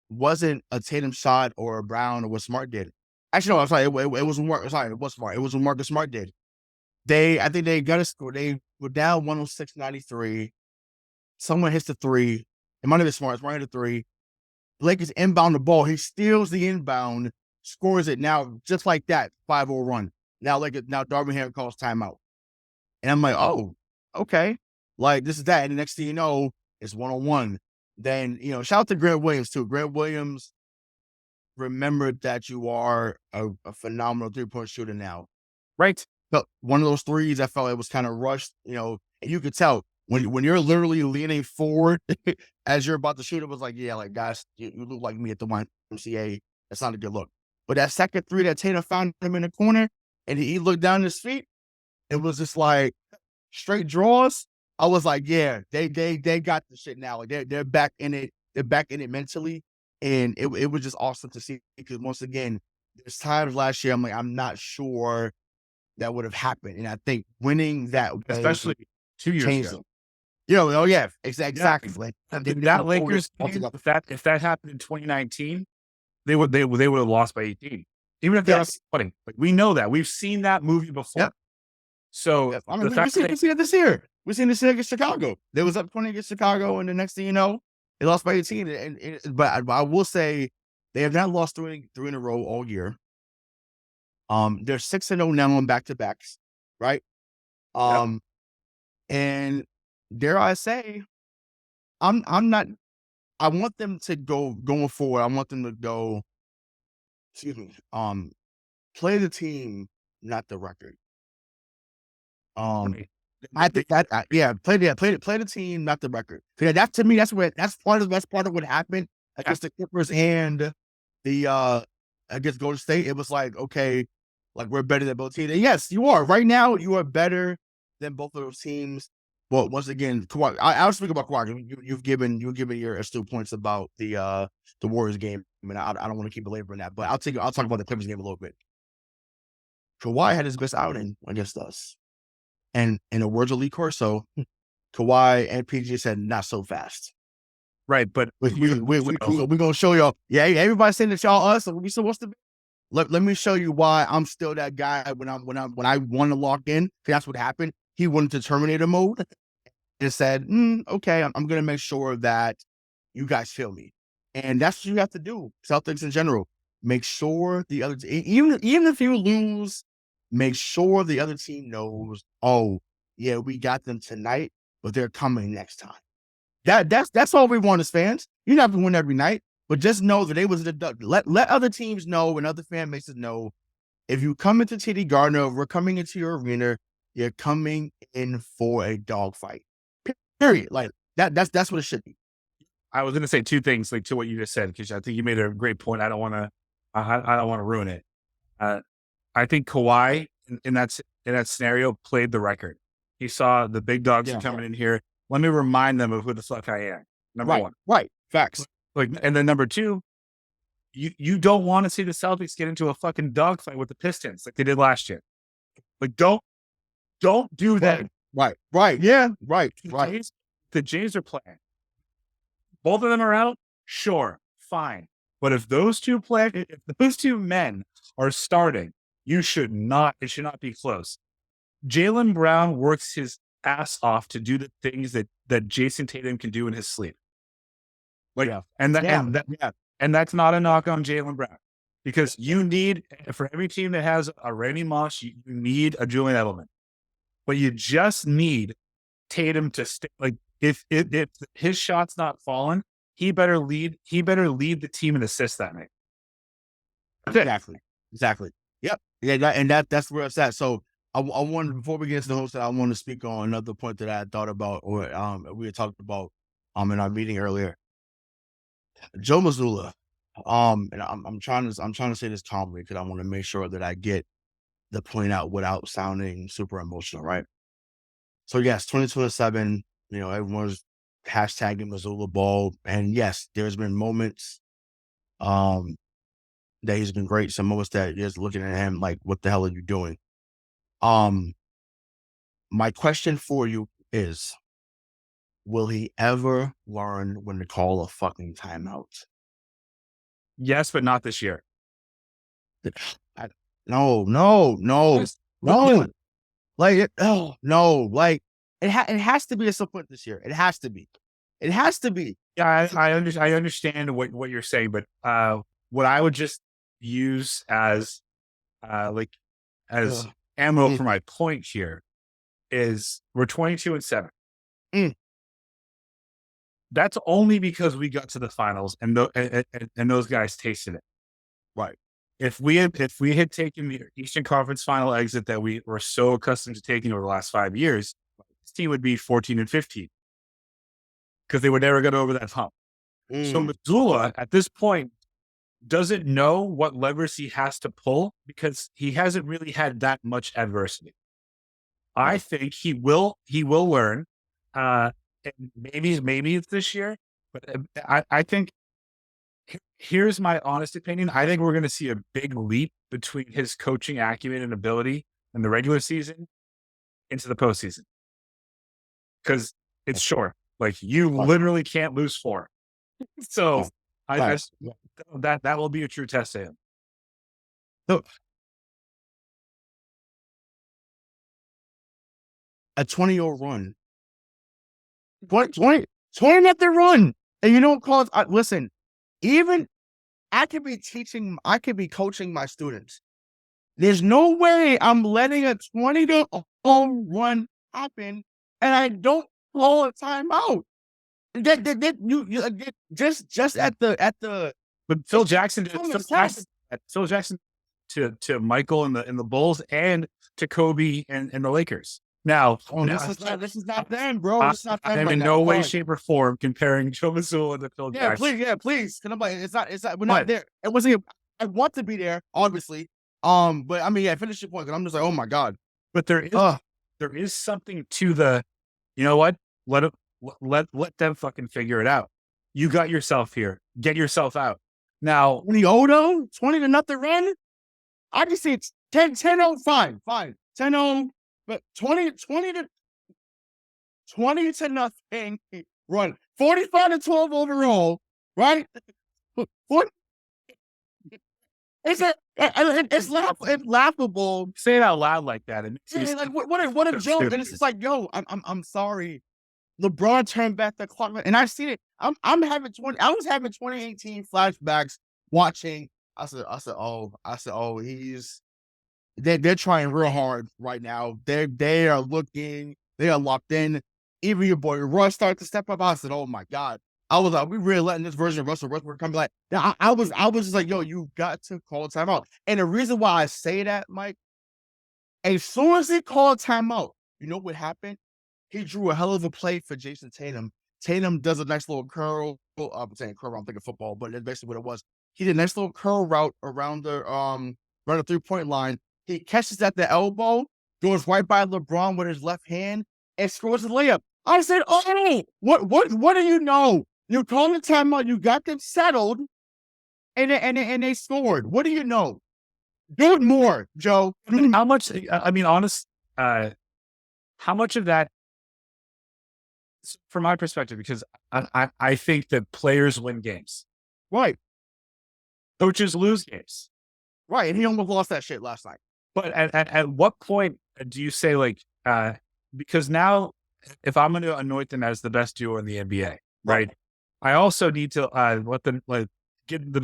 wasn't a Tatum shot or a Brown or what Smart did. Actually, no, I'm sorry, it wasn't Marcus. Sorry, it was Smart. It was what Marcus Smart did. I think they got a score. They were down 106-93. Someone hits the three. It might have been Smart. Smart hit the three. Lakers inbound the ball. He steals the inbound, scores it. Now, just like that, 5-0 run. Now Darvin Ham calls timeout. And I'm like, oh, okay. Like, this is that. And the next thing you know, it's 1-on-1. Then, shout out to Grant Williams, too. Grant Williams remembered that you are a phenomenal three-point shooter now. Right. But one of those threes, I felt it was kind of rushed, and you could tell when you're literally leaning forward as you're about to shoot, it was like, yeah, like, guys, you look like me at the YMCA. That's not a good look. But that second three that Tatum found him in the corner, and he looked down his feet, it was just like straight draws. I was like, yeah, they got the shit now. Like they're back in it. They're back in it mentally. And it was just awesome to see, because once again, there's times last year I'm like, I'm not sure that would have happened. And I think winning that, especially 2 years ago. Oh yeah, exactly. Yeah. Like, that Lakers game, if that happened in 2019, they would have lost by 18. Even if they lost 20. Like, we know that. We've seen that movie before. Yep. So I mean, we've seen it this year. We've seen this against Chicago. They was up 20 against Chicago, and the next thing you know, they lost by 18. But I will say they have not lost three in a row all year. They're 6-0 now on back-to-backs, right? And dare I say, I'm not. I want them to going forward. I want them to go. Excuse me. Play the team, not the record. I think that play the team, not the record. That to me, that's part of what happened against the Clippers and the against Golden State. It was like, okay, like, we're better than both teams. And yes, you are. Right now, you are better than both of those teams. But once again, Kawhi, I'll speak about Kawhi. You've given your astute points about the Warriors game. I mean, I don't want to keep belaboring that, but I'll talk about the Clippers game a little bit. Kawhi had his best outing against us. And in the words of Lee Corso, Kawhi and PG said, not so fast. Right, but we're gonna show y'all. Yeah, everybody's saying that y'all us, so we supposed to be. Let me show you why I'm still that guy when I want to lock in. That's what happened. He went into Terminator mode and said, okay, I'm gonna make sure that you guys feel me. And that's what you have to do. Celtics in general. Make sure the other even if you lose, make sure the other team knows, oh, yeah, we got them tonight, but they're coming next time. That's all we want as fans. You don't have to win every night, but just know that they was let other teams know and other fan bases know, if you come into TD Garden, we're coming into your arena, you're coming in for a dogfight. Period. Like that's what it should be. I was going to say two things, like, to what you just said, because I think you made a great point. I don't want to ruin it. I think Kawhi in that scenario played the record. He saw the big dogs are coming in here. Let me remind them of who the fuck I am. Number one. Right. Facts. Like, and then number two, you don't want to see the Celtics get into a fucking dogfight with the Pistons like they did last year. Like, don't do that. Right. Yeah. Right. The Jays are playing. Both of them are out. Sure. Fine. But if those two men are starting, it should not be close. Jaylen Brown works his ass off to do the things that Jayson Tatum can do in his sleep. Like, and that's not a knock on Jaylen Brown, because you need, for every team that has a Randy Moss, you need a Julian Edelman, but you just need Tatum to stay. Like, if his shot's not falling, he better lead the team in assists that night. Exactly. Yep. Yeah, that's where it's at. So I wanted, before we get into the host, I want to speak on another point that I had thought about, or we had talked about in our meeting earlier. Joe Mazzulla. And I'm trying to say this calmly, because I want to make sure that I get the point out without sounding super emotional, right? So yes, 2027, everyone's hashtagging Mazzulla ball, and yes, there's been moments that he's been great. Some moments that you're just looking at him like, what the hell are you doing? My question for you is, will he ever learn when to call a fucking timeout? Yes, but not this year. No. Yes. Like, no. Like, it has to be a support this year. It has to be. It has to be. Yeah, I understand what you're saying, but what I would just use as like as Ugh. ammo Mm, for my point here is we're 22-7. mm. That's only because we got to the finals and those guys tasted it. Right. If we had taken the Eastern Conference final exit that we were so accustomed to taking over the last 5 years, this team would be 14-15 because they would never get over that hump. So Mm. Mazzulla at this point doesn't know what levers he has to pull because he hasn't really had that much adversity. I think he will learn. And maybe it's this year, but I think here's my honest opinion. I think we're going to see a big leap between his coaching acumen and ability in the regular season into the postseason because it's short. Like you literally can't lose 4. So I that will be a true test to him. So, a 20-year run. 20 nothing run. And you know what cause listen, even I could be coaching my students. There's no way I'm letting a 20 to home run happen and I don't call a timeout. That you just at the But Phil Jackson did common sense. Phil Jackson to Michael and the Bulls and to Kobe and the Lakers. Now, This is not them, bro. This is not them I'm right in now. no Come way, on. shape, or form comparing Joe Mazzulla to Phil Jackson. Please. Cause I'm like, it's not. We're not there. It wasn't. I want to be there, obviously. But I mean, yeah, finish your point. Cause I'm just like, oh my god. But there is something to the, you know what? Let them fucking figure it out. You got yourself here. Get yourself out. Now, 20 20 to nothing run. I just see it's 10-0, fine. 10-0, but 20 to nothing run. 45-12 overall, right? What? It's laughable. say it out loud like that. Like what a joke. And it's just like, yo, I'm sorry. LeBron turned back the clock, and I've seen it. I was having 2018 flashbacks watching. I said, they're trying real hard right now. They are locked in. Even your boy Russ started to step up. I said, oh my god. I was like, we really letting this version of Russell Westbrook come back. I was just like, yo, you got to call a timeout. And the reason why I say that, Mike, as soon as he called timeout, you know what happened? He drew a hell of a play for Jayson Tatum. Tatum does a nice little curl. I'm saying curl, I'm thinking football, but that's basically what it was. He did a nice little curl route around the 3-point line. He catches at the elbow, goes right by LeBron with his left hand, and scores the layup. I said, oh, what do you know? You called the timeout, you got them settled, and they scored. What do you know? Do it more, Joe. How much? I mean, how much of that, from my perspective, because I think that players win games, Right, coaches lose games, right, and he almost lost that shit last night. but at what point do you say like because now if I'm going to anoint them as the best duo in the NBA, right? I also need to let them give the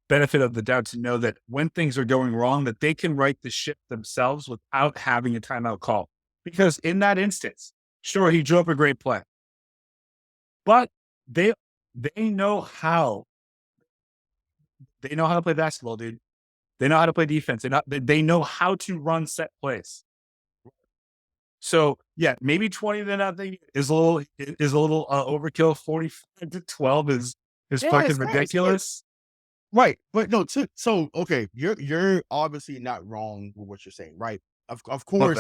benefit of the doubt to know that when things are going wrong, that they can right the ship themselves without having a timeout call. Because in that instance, sure, he drew up a great play, but they know how. They know how to play basketball, dude. They know how to play defense. They know how to run set plays. So yeah, maybe 20-0 is a little overkill. 45-12 is fucking ridiculous. Right, but no. So okay, you're obviously not wrong with what you're saying, right? Of course,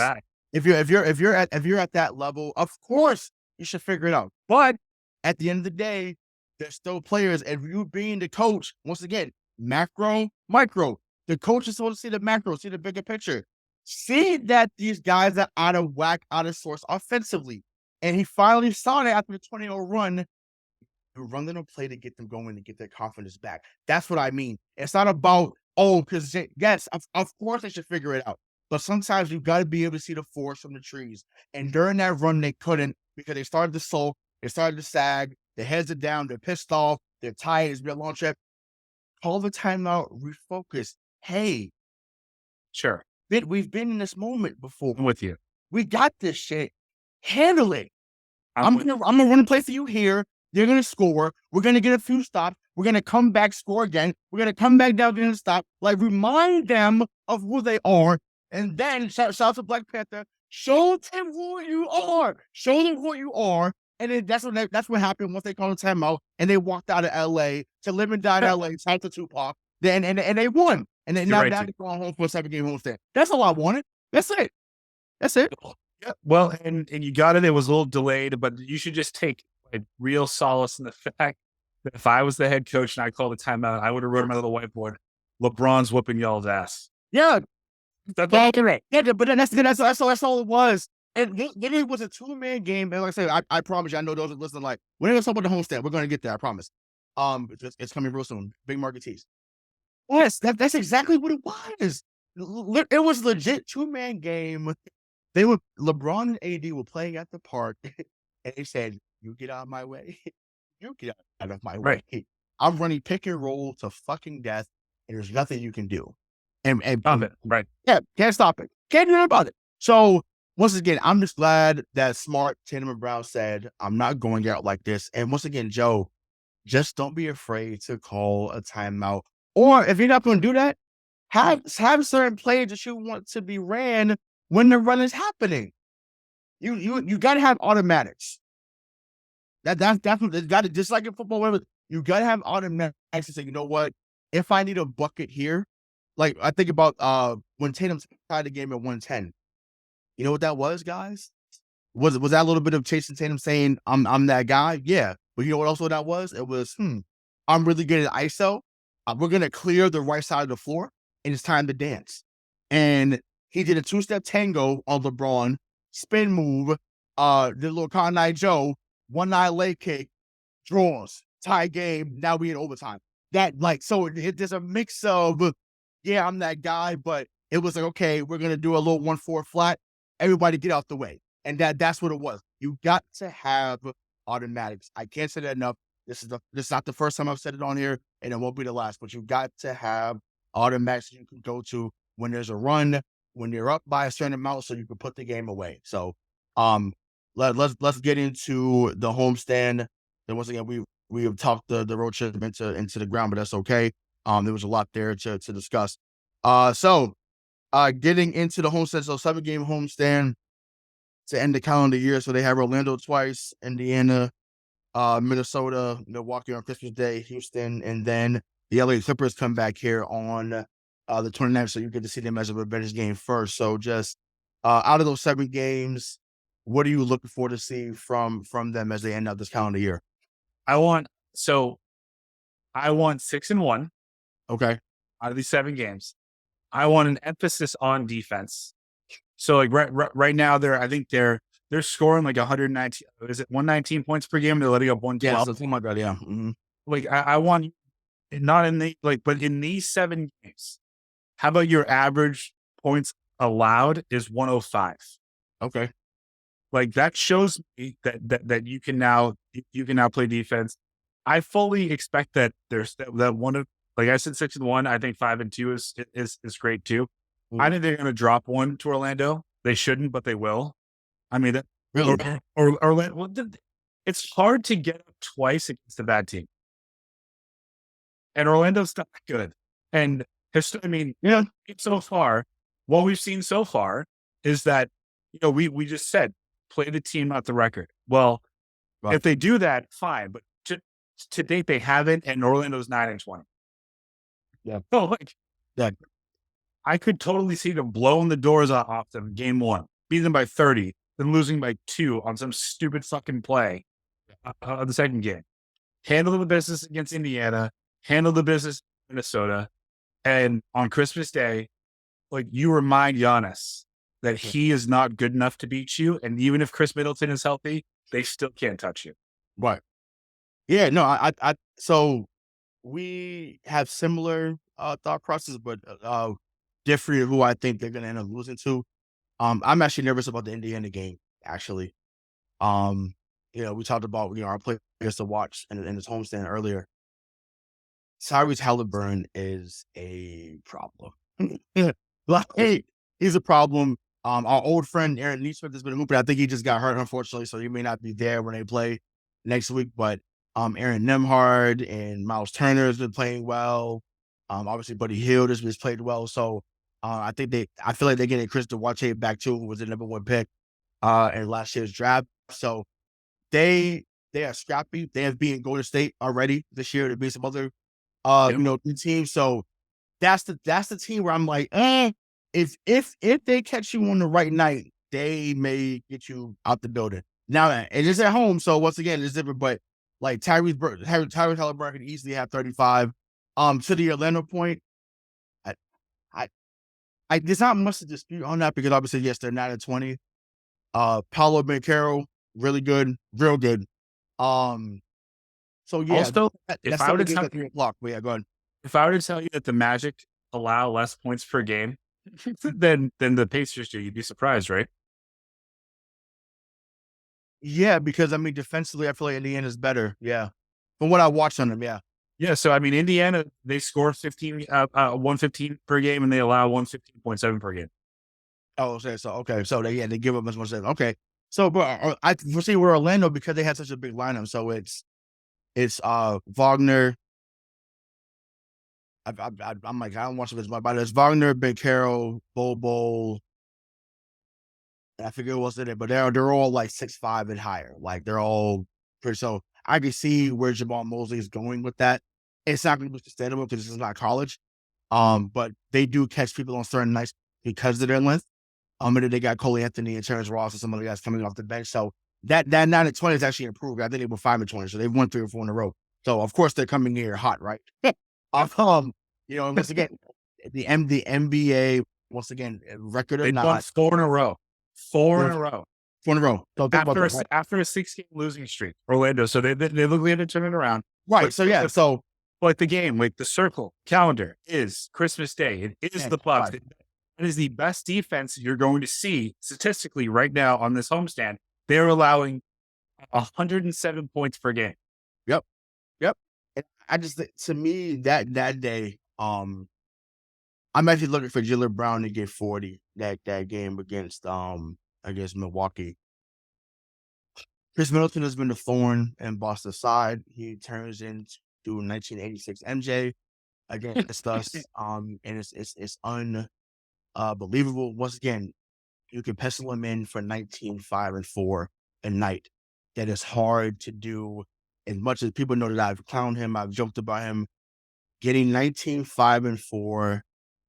if you're at that level, of course you should figure it out. But at the end of the day, there's still players, and you being the coach, once again, macro, micro. The coach is supposed to see the macro, see the bigger picture, see that these guys are out of whack, out of source offensively. And he finally saw that after the 20-0 run. Run them a play to get them going to get their confidence back. That's what I mean. It's not about, because yes, of course they should figure it out. But sometimes you've got to be able to see the forest from the trees. And during that run, they couldn't because they started to sulk, they started to sag, their heads are down, they're pissed off, they're tired, it's been a long trip. Call the timeout, refocus. Hey, Sure. we've been in this moment before. I'm with you. We got this shit. Handle it. I'm I'm gonna run a play for you here. They're gonna score. We're gonna get a few stops. We're gonna come back, score again. We're gonna come back down, gonna stop. Like remind them of who they are, and then shout out to Black Panther. Show them who you are. Show them who you are, and then that's what happened once they called the timeout and they walked out of L.A. to live and die in L.A. Shout to Tupac. Then and they won, and then now they're going home for a 7-game homestand. That's all I wanted. That's it. That's it. Yeah. Well, and you got it. It was a little delayed, but you should just take real solace in the fact that if I was the head coach and I called a timeout, I would have wrote on my little whiteboard, LeBron's whooping y'all's ass. Yeah. That's correct. Yeah, but then that's all it was. And it was a 2-man game. And like I said, I promise you, I know those are listening like, we're going to talk about the homestand. We're going to get there, I promise. It's coming real soon. Big market tease. Yes, that's exactly what it was. It was legit 2-man game. LeBron and AD were playing at the park, and they said, "You get out of my way. You get out of my way. I'm running pick and roll to fucking death, and there's nothing you can do." And right. Yeah, can't stop it. Can't do nothing about it. So once again, I'm just glad that smart Tatum and Brown said, "I'm not going out like this." And once again, Joe, just don't be afraid to call a timeout. Or if you're not going to do that, have certain plays that you want to be ran when the run is happening. You got to have automatics. That's definitely got to, just like in football, whatever, you got to have automatics to say, you know what, if I need a bucket here, like I think about when Tatum tied the game at 110. You know what that was, guys? Was that a little bit of Jayson Tatum saying, I'm that guy? Yeah. But you know what also that was? It was, I'm really good at ISO. We're going to clear the right side of the floor, and it's time to dance. And he did a 2-step tango on LeBron, spin move, did a little Cotton Eye Joe, 1-eye leg kick, draws, tie game. Now we in overtime. So there's a mix of, yeah, I'm that guy, but it was like, okay, we're going to do a little 1-4 flat. Everybody get out the way. And that's what it was. You got to have automatics. I can't say that enough. This is not the first time I've said it on here, and it won't be the last, but you got to have automatics you can go to when there's a run, when you're up by a certain amount, so you can put the game away. So let's get into the homestand. And once again, we have talked the road trip into the ground, but that's okay. There was a lot there to discuss. So getting into the homestand, so 7-game homestand to end the calendar year. So they have Orlando twice, Indiana, Minnesota, Milwaukee on Christmas Day, Houston, and then the LA Clippers come back here on the 29th. So you get to see them as a revenge game first. So just out of those 7 games, what are you looking for to see from them as they end out this calendar year? I want 6-1. Okay. Out of these 7 games, I want an emphasis on defense. So like right now, I think they're scoring like 119. Is it 119 points per game? They're letting up 112. Yeah, oh my God, yeah. Mm-hmm. Like I want, not in the but in these 7 games, how about your average points allowed is 105? Okay, like that shows me that you can now play defense. I fully expect that there's that one of, like I said, 6-1. I think 5-2 is great too. I think they're going to drop one to Orlando. They shouldn't, but they will. I mean, really? Or Orlando. Well, it's hard to get up twice against a bad team, and Orlando's not good. And I mean, so far, what we've seen so far is that we just said play the team, not the record. Well, if they do that, fine. But to date, they haven't, and Orlando's 9-20. Yeah. Oh, like that. I could totally see them blowing the doors off them game 1, beating them by 30, then losing by 2 on some stupid fucking play of the second game. Handle the business against Indiana, handle the business in Minnesota, and on Christmas Day, like you remind Giannis, that he is not good enough to beat you. And even if Chris Middleton is healthy, they still can't touch you. Right. Yeah, no, so we have similar thought process, but different who I think they're gonna end up losing to. I'm actually nervous about the Indiana game, actually. Um, we talked about, our players to watch in this homestand earlier. Tyrese Halliburton is a problem. Like, he's a problem. Our old friend Aaron Neesmith has been hooping. I think he just got hurt, unfortunately, so he may not be there when they play next week. But Aaron Nemhard and Miles Turner has been playing well. Obviously, Buddy Hield has been played well. So I feel like they're getting Chris Duarte back too, who was the #1 pick in last year's draft. So they are scrappy. They have beaten Golden State already this year. To beat some other teams. So that's the team where I'm like, if they catch you on the right night, they may get you out the building. Now, it is at home, so once again, it's different. But like Tyrese Halliburton could easily have 35. To the Orlando point, there's not much to dispute on that because obviously, yes, they're 9-20. Paolo Banchero, really good, real good. So yeah, Also, that's something to get 3 o'clock. But yeah, go ahead. If I were to tell you that the Magic allow less points per game than the Pacers do, you'd be surprised, right? Yeah, because I mean, defensively, I feel like Indiana's better. Yeah, from what I watched on them, yeah. Yeah, so I mean, Indiana, they score 115 per game, and they allow 115.7 per game. Oh, okay, so they give up as much as okay. So, but I see we're Orlando because they had such a big lineup. So it's Wagner. I'm like, I don't watch this, but it's Wagner, Banchero, Bol. I forget what's in it, but they're all like 6'5" and higher. Like they're all pretty. So I can see where Jamal Mosley is going with that. It's not going to be sustainable because this is not college. But they do catch people on certain nights because of their length. And then they got Cole Anthony and Terrence Ross and some other guys coming off the bench. So that 9-20 is actually improved. I think they were 5-20, so they've won 3 or 4 in a row. So of course they're coming here hot, right? Once again, the NBA once again record or They won not, 4 in a row. 4 in a row. 4 in a row. So think about that, right? After a 6-game losing streak, Orlando. So they look like they're turning around. Right. But, so yeah. So like the game, like the circle calendar is Christmas Day. It is the Bucks. It is the best defense you're going to see statistically right now on this homestand. They're allowing 107 points per game. Yep. And I just, to me, that day, I'm actually looking for Jaylen Brown to get 40 that game against Milwaukee. Chris Middleton has been the thorn in Boston's side. He turns into 1986 MJ against us. And it's unbelievable. Once again, you can pencil him in for 19-5-4 a night. That is hard to do. As much as people know that I've clowned him, I've joked about him. Getting 19-5-4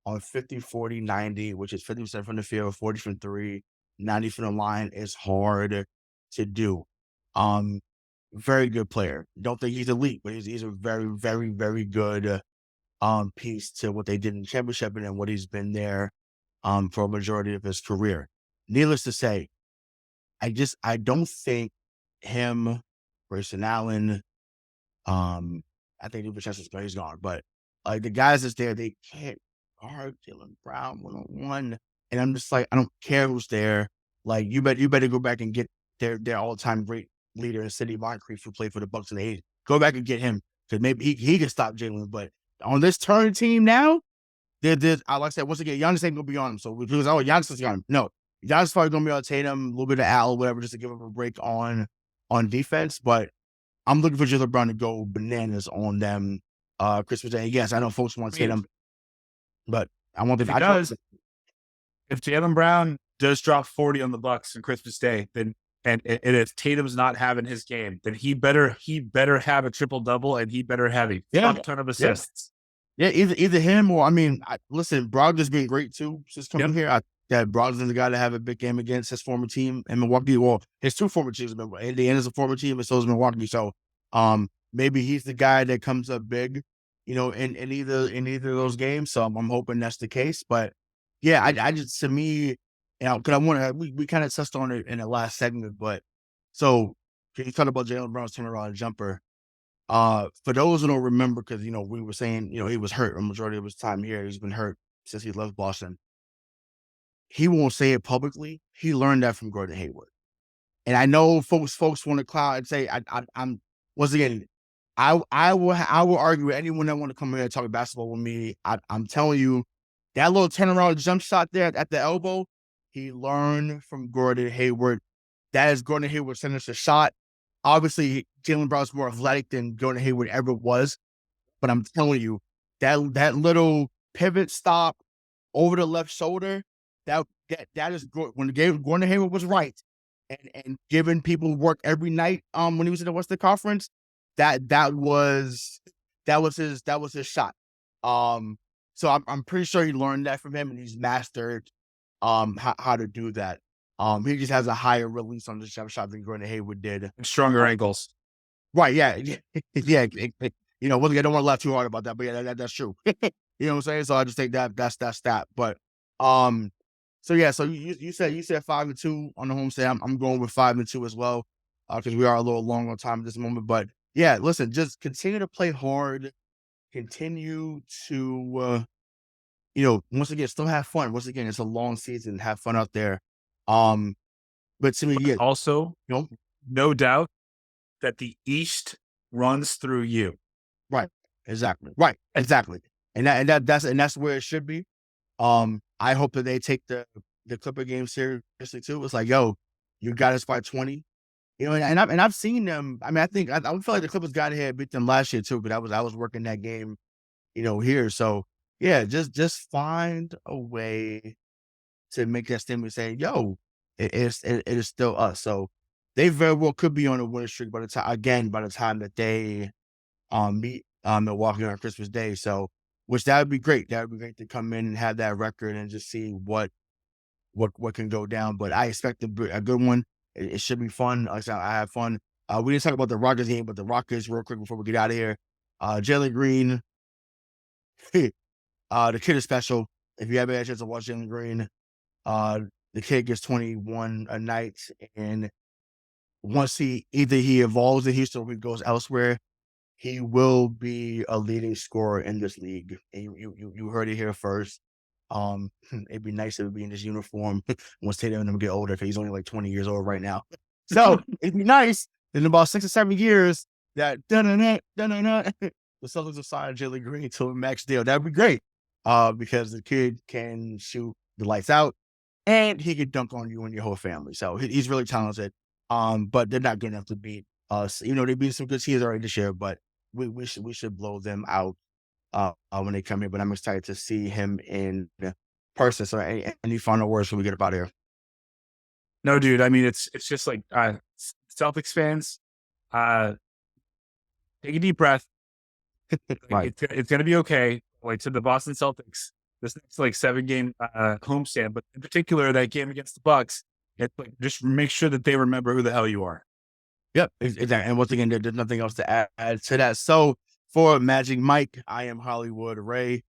on 50, 40, 90, which is 50% from the field, 40 from 3, 90 from the line is hard to do. Very good player. Don't think he's elite, but he's a very, very, very good piece to what they did in the championship and what he's been there for a majority of his career. Needless to say, I don't think him, Grayson Allen, I think he's gone, but like the guys that's there, they can't guard Jaylen Brown 1-on-1. And I'm just like, I don't care who's there. Like you better go back and get their all-time great leader in Sidney Moncrief, who played for the Bucks in the 80s. Go back and get him because maybe he can stop Jaylen. But on this turn team now, like I said, once again, Giannis ain't gonna be on him. So because Giannis is on him. No, Giannis is probably gonna be on Tatum, a little bit of Al, whatever, just to give him a break on defense. But I'm looking for Jaylen Brown to go bananas on them Christmas Day. Yes, I know folks want Tatum, but I want them. If Jaylen Brown does drop 40 on the Bucks on Christmas Day, then and if Tatum's not having his game, then he better have a triple-double and he better have a ton of assists. Yeah, either him or listen, Brogdon's been great too since coming here. That Brogdon's the guy to have a big game against his former team in Milwaukee. Well, his 2 former teams, Indiana's a former team, and so is Milwaukee. So, maybe he's the guy that comes up big, in either of those games. So I'm hoping that's the case. But yeah, I just, to me, And because I want to, we kind of touched on it in the last segment, but so can you talk about Jaylen Brown's turnaround jumper? For those who don't remember, because we were saying he was hurt a majority of his time here. He's been hurt since he left Boston. He won't say it publicly. He learned that from Gordon Hayward. And I know folks want to cloud and say I'm once again. I will argue with anyone that want to come here and talk basketball with me. I'm telling you, that little turnaround jump shot there at the elbow, he learned from Gordon Hayward. That is Gordon Hayward's signature shot. Obviously, Jaylen Brown's more athletic than Gordon Hayward ever was. But I'm telling you, that little pivot stop over the left shoulder, that is good. When Gordon Hayward was right and giving people work every night when he was in the Western Conference, that was his shot. So I'm pretty sure he learned that from him, and he's mastered how to do that. He just has a higher release on the jump shot than Gordon Hayward did. Stronger ankles. Right, yeah. Yeah. Once again, I don't want to laugh too hard about that, but yeah, that's true. You know what I'm saying? So I just think that's that. But so yeah, so you said 5-2 on the homestand. I'm going with 5-2 as well, because we are a little long on time at this moment. But yeah, listen, just continue to play hard, continue to once again, still have fun. Once again, it's a long season, have fun out there. But to me, yeah, Also, no doubt that the East runs through you. Right. Exactly. And that's where it should be. I hope that they take the Clipper game seriously too. It's like, yo, you got us by 20. And I've seen them. I mean, I feel like the Clippers got here, beat them last year too, but I was working that game, here. So yeah, just find a way to make that statement say, yo, it is still us. So they very well could be on a winning streak by the time that they meet Milwaukee on Christmas Day. So, which that would be great. That would be great to come in and have that record and just see what can go down. But I expect a good one. It should be fun. Like I said, I have fun. We didn't talk about the Rockets game, but the Rockets real quick before we get out of here. Jalen Green, the kid is special. If you ever had a chance to watch Jalen Green, the kid gets 21 a night, and once he evolves in Houston or he goes elsewhere, he will be a leading scorer in this league. And you heard it here first. It'd be nice if it'd be in his uniform once Tatum and him get older, because he's only like 20 years old right now. So it'd be nice in about 6 or 7 years that the Celtics will sign Jalen Green to a max deal. That'd be great. Because the kid can shoot the lights out and he can dunk on you and your whole family. So he's really talented. But they're not good enough to beat us. They beat some good teams already this year, but we should blow them out when they come here. But I'm excited to see him in person. So any final words before we get out of here? No, dude. I mean, it's just like Celtics fans, take a deep breath. Right. It's gonna be okay. Like to the Boston Celtics, this next 7-game homestand, but in particular that game against the Bucks, just make sure that they remember who the hell you are. Yep, exactly. And once again, there's nothing else to add to that. So for Magic Mike, I am Hollywood Ray.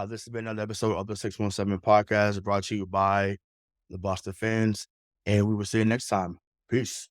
This has been another episode of the 617 podcast brought to you by the Boston fans. And we will see you next time. Peace.